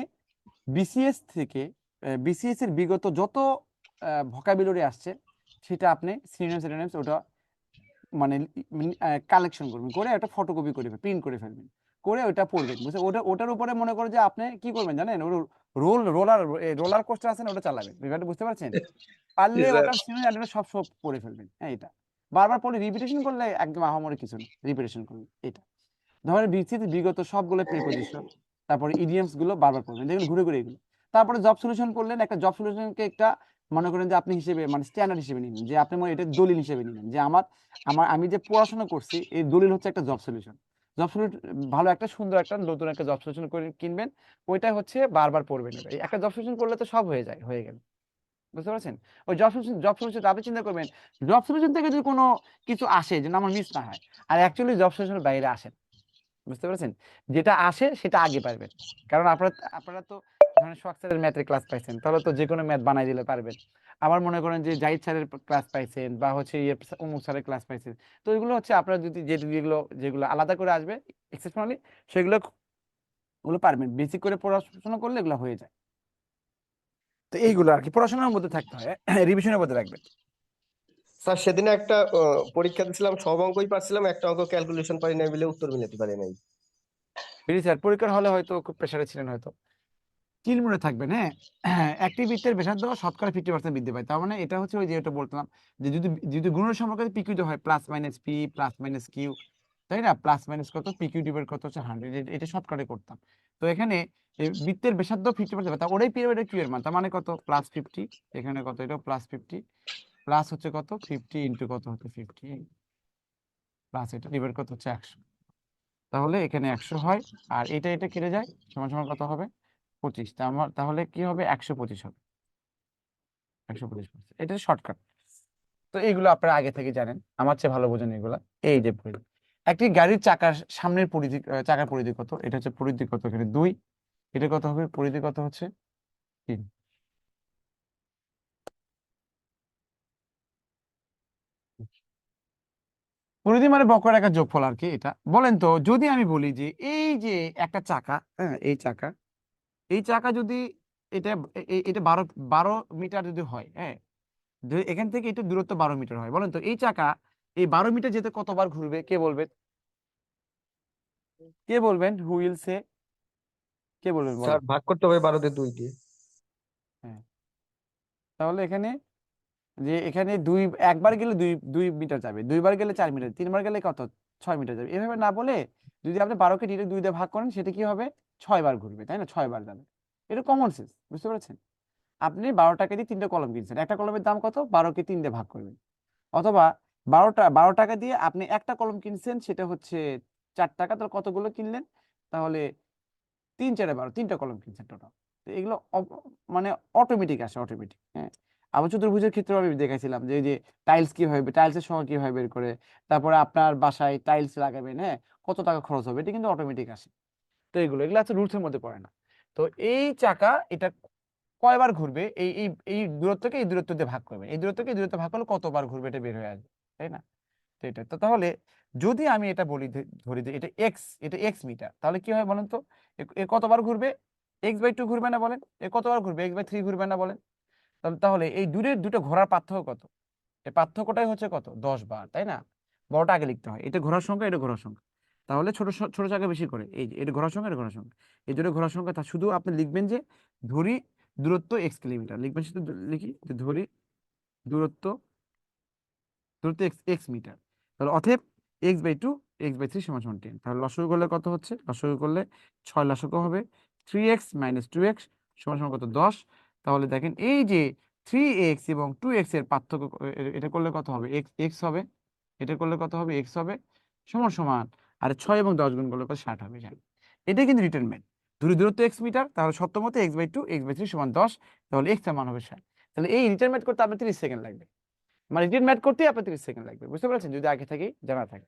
বিসিএস থেকে, বিসিএস এর বিগত যত ভোকাবুলারি আসছে, সেটা আপনি সিনোনিমস ওটা মানে কালেকশন করবেন, করে একটা ফটোকপি করে প্রিন্ট করে ফেলবেন, করে ওটা পড়বেন, বুঝছে? ওটার উপরে মনে করে যে আপনি কি করবেন জানেন, রোলার কোস্টার আছে না, ওটা চালাবেন, ব্যাপারটা বুঝতে পারছেন? জি পারলে স্যার। ওটার সিনোনিম সব সব পড়ে ফেলবেন, হ্যাঁ। এটা বারবার পড়লে, রিপিটেশন করলে একদম আহামরি কিছু না, রিপিটেশন করলে এটা। ধরেন বিসিএস বিগত সবগুলো প্রিপোজিশন, তারপরে ইডিয়মস গুলো বারবার পড়বেন, দেখবেন ঘুরে ঘুরে এগুলো। তারপরে জব সলিউশন পড়লেন, একটা জব সলিউশনকে একটা মনে করেন যে আপনি হিসেবে, মানে স্ট্যান্ডার্ড হিসেবে নিলেন, যে আপনি মনে এটা দলিল হিসেবে নিলেন, যে আমার আমার আমি যে পড়াশোনা করছি, এই দলিল হচ্ছে একটা জব সলিউশন। জব সলিউশন ভালো একটা সুন্দর একটা নতুন একটা জব সলিউশন করে কিনবেন, ওইটা হচ্ছে বারবার পড়বেন। ওটা এই একটা জব সলিউশন করলে তো সব হয়ে যায়, হয়ে গেল, বুঝতে পারছেন? ওই জব সলিউশন আপনি চিন্তা করবেন, জব সলিউশন থেকে যদি কোনো কিছু আসে যেন আমার মিস না হয়, আর অ্যাকচুয়ালি জব সলিউশনের বাইরে আসে, বুঝতে পেরেছেন? যেটা আসে সেটা আগে পারবেন, কারণ আপনারা আপনারা তো ধরেন শখ স্যারের ম্যাথের ক্লাস পাইছেন, তাহলে তো যে কোনো ম্যাথ বানাই দিলে পারবেন। আবার মনে করেন যে জাহিদ স্যারের ক্লাস পাইছেন, বা হচ্ছে অমুক স্যারের ক্লাস পাইছেন, তো এগুলো হচ্ছে আপনারা যদি যেগুলো যেগুলো আলাদা করে আসবে এক্সেপশনালি, সেগুলো ওগুলো পারবেন, বেসিক করে পড়াশোনা করলে এগুলো হয়ে যায়। তো এইগুলো আর কি পড়াশোনার মধ্যে থাকতে হয়, রিভিশনের মধ্যে রাখবেন। স্যার সেদিনে একটা পরীক্ষা দিছিলাম, সব অঙ্কই পারছিলাম, একটা অঙ্ক ক্যালকুলেশন পারি নাই বলে উত্তর মিলাতে পারি নাই। স্যার পরীক্ষার হলে হয়তো খুব প্রেশারে ছিলেন হয়তো, চিল মনে থাকবেন, হ্যাঁ। একটি বৃত্তের ব্যাসার্ধ শতকরা 50% বৃদ্ধি পায়। তার মানে এটা হচ্ছে ওই যে এটা বলতাম যে যদি যদি গুণের সম্পর্কে পি কিউ হয় plus minus P plus minus Q, তাই না? প্লাস মাইনাস কত পি কিউ ডিভাইড কত হচ্ছে 100, এটা শর্টকাটে করতাম। তো এখানে এই বৃত্তের ব্যাসার্ধ 50%, তা ওটাই পিরিয়ডের কিউ এর মান, তার মানে কত প্লাস 50, এখানে কত এটা প্লাস 50 প্লাস হচ্ছে কত 50 ইন্টু কত হচ্ছে 50 প্লাস এটা ডিভাইড কত হচ্ছে 100, তাহলে এখানে 100 হয় আর এটা কেটে যায়, সমান সমান কত হবে 25, তাহলে কি হবে 125 হবে, 125%, এটা শর্টকাট। তো এইগুলো আপনারা আগে থেকে জানেন, আমার চেয়ে ভালো বোঝেন এগুলা। এই যে পরিধি, একটি গাড়ির চাকার সামনের পরিধি, চাকার পরিধি কত, এটা হচ্ছে পরিধি কত এখানে 2, এটা কত হবে পরিধি কত হচ্ছে 3। পরিধি মানে বক্ররেখার যোগফল আর কি। এটা বলেন তো, যদি আমি বলি যে এই যে একটা চাকা, হ্যাঁ এই চাকা যদি এটা এটা 12 মিটার যদি হয়, হ্যাঁ যদি এখান থেকে এটা দূরত্ব 12 মিটার হয়, বলেন তো এই চাকা এই 12 মিটার যেতে কতবার ঘুরবে, কে বলবেন? কে বলবেন? Who will say? কে বলবেন স্যার বলেন? ভাগ করতে হবে 12 দিয়ে 2 দিয়ে। হ্যাঁ, তাহলে এখানে যে এখানে একবার গেলে দুই দুই মিটার যাবে, দুইবার গেলে 4 মিটার, তিনবার গেলে কত 6 মিটার যাবে। এভাবে না বলে যদি আপনি 12কে ডিরেক্ট 2 দিয়ে ভাগ করেন, সেটা কি হবে 6 বার ঘুরবে, তাই না? 6 বার যাবে। এটা কমন সেন্স, বুঝতে পেরেছেন? আপনি 12 টাকা দিয়ে 3টে কলম কিনছেন, একটা কলমের দাম কত, 12কে 3 দিয়ে ভাগ করবেন। অথবা 12 টাকা দিয়ে আপনি একটা কলম কিনছেন, সেটা হচ্ছে 4 টাকা, তাহলে কতগুলো কিনলেন? তাহলে 3 4 12, 3টা কলম কিনছেন টোটাল। তো এগুলো মানে অটোমেটিক আসে, অটোমেটিক। হ্যাঁ, আবার চতুর্ভুজের ক্ষেত্রে আমি দেখাইছিলাম যে এই যে টাইলস কিভাবে, টাইলসের সংখ্যা কিভাবে বের করে, তারপরে আপনার বাসায় টাইলস লাগাবেন, হ্যাঁ কত টাকা খরচ হবে, এটা কিন্তু অটোমেটিক আসে। তো এগুলো আছে রুলসের মধ্যে পড়ে না। তো এই চাকা এটা কয়বার ঘুরবে, এই দূরত্বকে এই দূরত্ব দিয়ে ভাগ করবে, এই দূরত্বকে এই দূরত্ব ভাগ করলে কতবার ঘুরবে এটা বের হয়ে আসবে, তাই না? তো এটা তো তাহলে যদি আমি এটা বলি ধরি যে এটা এক্স মিটার, তাহলে কি হয় বলেন তো? এ কতবার ঘুরবে? x/2 ঘুরবে না বলেন? এ কতবার ঘুরবে? x/3 ঘুরবে না বলেন? তাহলে এই দুটো ঘোরার পার্থক্য কত? এই পার্থক্যটাই হচ্ছে কত 10 বার, তাই না? বড়টা আগে লিখতে হয়, এটা ঘোরার সংখ্যা, এটা ঘোরার সংখ্যা। তাহলে ছোট জায়গা বেশি করে, এই যে এটা ঘোরার সংখ্যা, এটা ঘোরার সংখ্যা, এই দুটো ঘোরার সংখ্যা। তা শুধু আপনি লিখবেন যে ধরি দূরত্ব x কিলোমিটার, লিখবেন শুধু লিখি যে ধরি দূরত্ব দূরত্ব এক্স মিটার। তাহলে অতএব x/2 x/3 সমান সমান 10। তাহলে লসাগু করলে কত হচ্ছে? লসাগু করলে 6 লসাগু হবে 3x - 2x সমান সমান কত 10। তাহলে দেখেন এই যে 3x এবং 2x এর পার্থক্য, এটা করলে কত হবে? x হবে, এটা করলে কত হবে? x হবে, সমান সমান, আর 6 এবং 10 গুণ করলে কত 60 হবে। এটাই কিন্তু রিটার্ন ম্যাথ। দূরত্ব x মিটার, তাহলে সত্যমতে x/2 x/3 সমান 10, তাহলে x এর মান হবে 60। তাহলে এই রিটার্ন ম্যাথ করতে আপনার 30 সেকেন্ড লাগবে, মানে রিটেন ম্যাথ করতেই আপনার 30 সেকেন্ড লাগবে, বুঝতে পারছেন? যদি আগে থেকেই জানা থাকে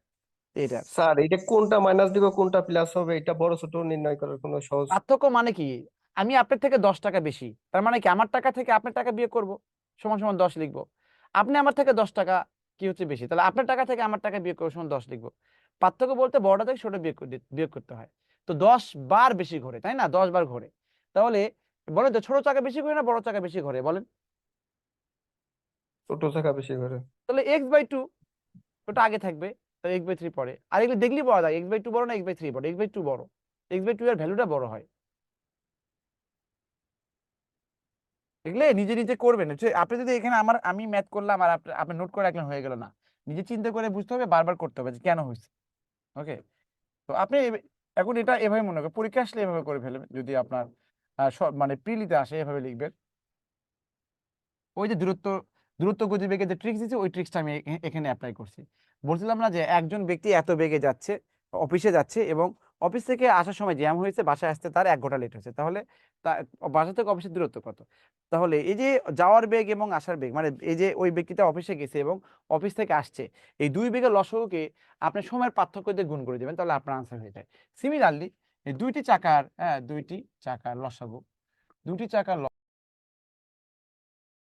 এটা। স্যার এটা কোনটা মাইনাস দিব কোনটা প্লাস হবে এটা বড় ছোট নির্ণয় করার কোনো সহজ? পার্থক্য মানে কি? আমি আপনার থেকে 10 টাকা বেশি, তার মানে কি আমার টাকা থেকে আপনার টাকা বিয়োগ করব, সমান সমান 10 লিখবো। আপনি আমার থেকে 10 টাকা কি হচ্ছে বেশি, তাহলে আপনার টাকা থেকে আমার টাকা বিয়োগ করবো, সমান 10 লিখবো। পার্থক্য বলতে বড়টা থেকে ছোট বিয়োগ করতে হয়। তো 10 বার বেশি ঘোরে, তাই না? 10 বার ঘোরে। তাহলে বলেন তো ছোট চাকা বেশি ঘোরে না বড় চাকা বেশি ঘোরে, বলেন? ছোট শাখা বেশি করে। তাহলে x/2 ওটা আগে থাকবে, তাহলে x/3 পরে। আর এগুলো দেখলেই বলা যায় x/2 বড় না x/3 বড়, x/2 বড়, x/2 এর ভ্যালুটা বড় হয়। এগুলো নিজে নিজে করবেন, আপনি যদি এখানে আমি ম্যাথ করলাম আর আপনি নোট করে রাখলেন হয়ে গেল না, নিজে চিন্তা করে বুঝতে হবে, বারবার করতে হবে যে কেন হয়েছে। ওকে, তো আপনি এখন এটা এভাবে মনে করেন, পরীক্ষা আসলে এভাবে করে ফেলবেন, যদি আপনার মানে প্রিলিতে আসে এভাবে লিখবেন। ওই যে দূরত্ব গতিবেগের যে ট্রিক্স দিচ্ছে, ওই ট্রিক্সটা আমি এখানে অ্যাপ্লাই করছি। বলছিলাম না যে একজন ব্যক্তি এত বেগে যাচ্ছে, অফিসে যাচ্ছে, এবং অফিস থেকে আসার সময় জ্যাম হয়েছে, বাসায় আসতে তার 1 ঘন্টা লেট হয়েছে, তাহলে বাসা থেকে অফিসের দূরত্ব কত? তাহলে এই যে যাওয়ার বেগ এবং আসার বেগ, মানে এই যে ওই ব্যক্তিটা অফিসে গেছে এবং অফিস থেকে আসছে, এই দুই বেগের লসাগুকে আপনি সময়ের পার্থক্য দিয়ে গুণ করে দেবেন, তাহলে আপনার আনসার হয়ে যায়। সিমিলারলি এই দুইটি চাকার লসাগু, দুইটি চাকার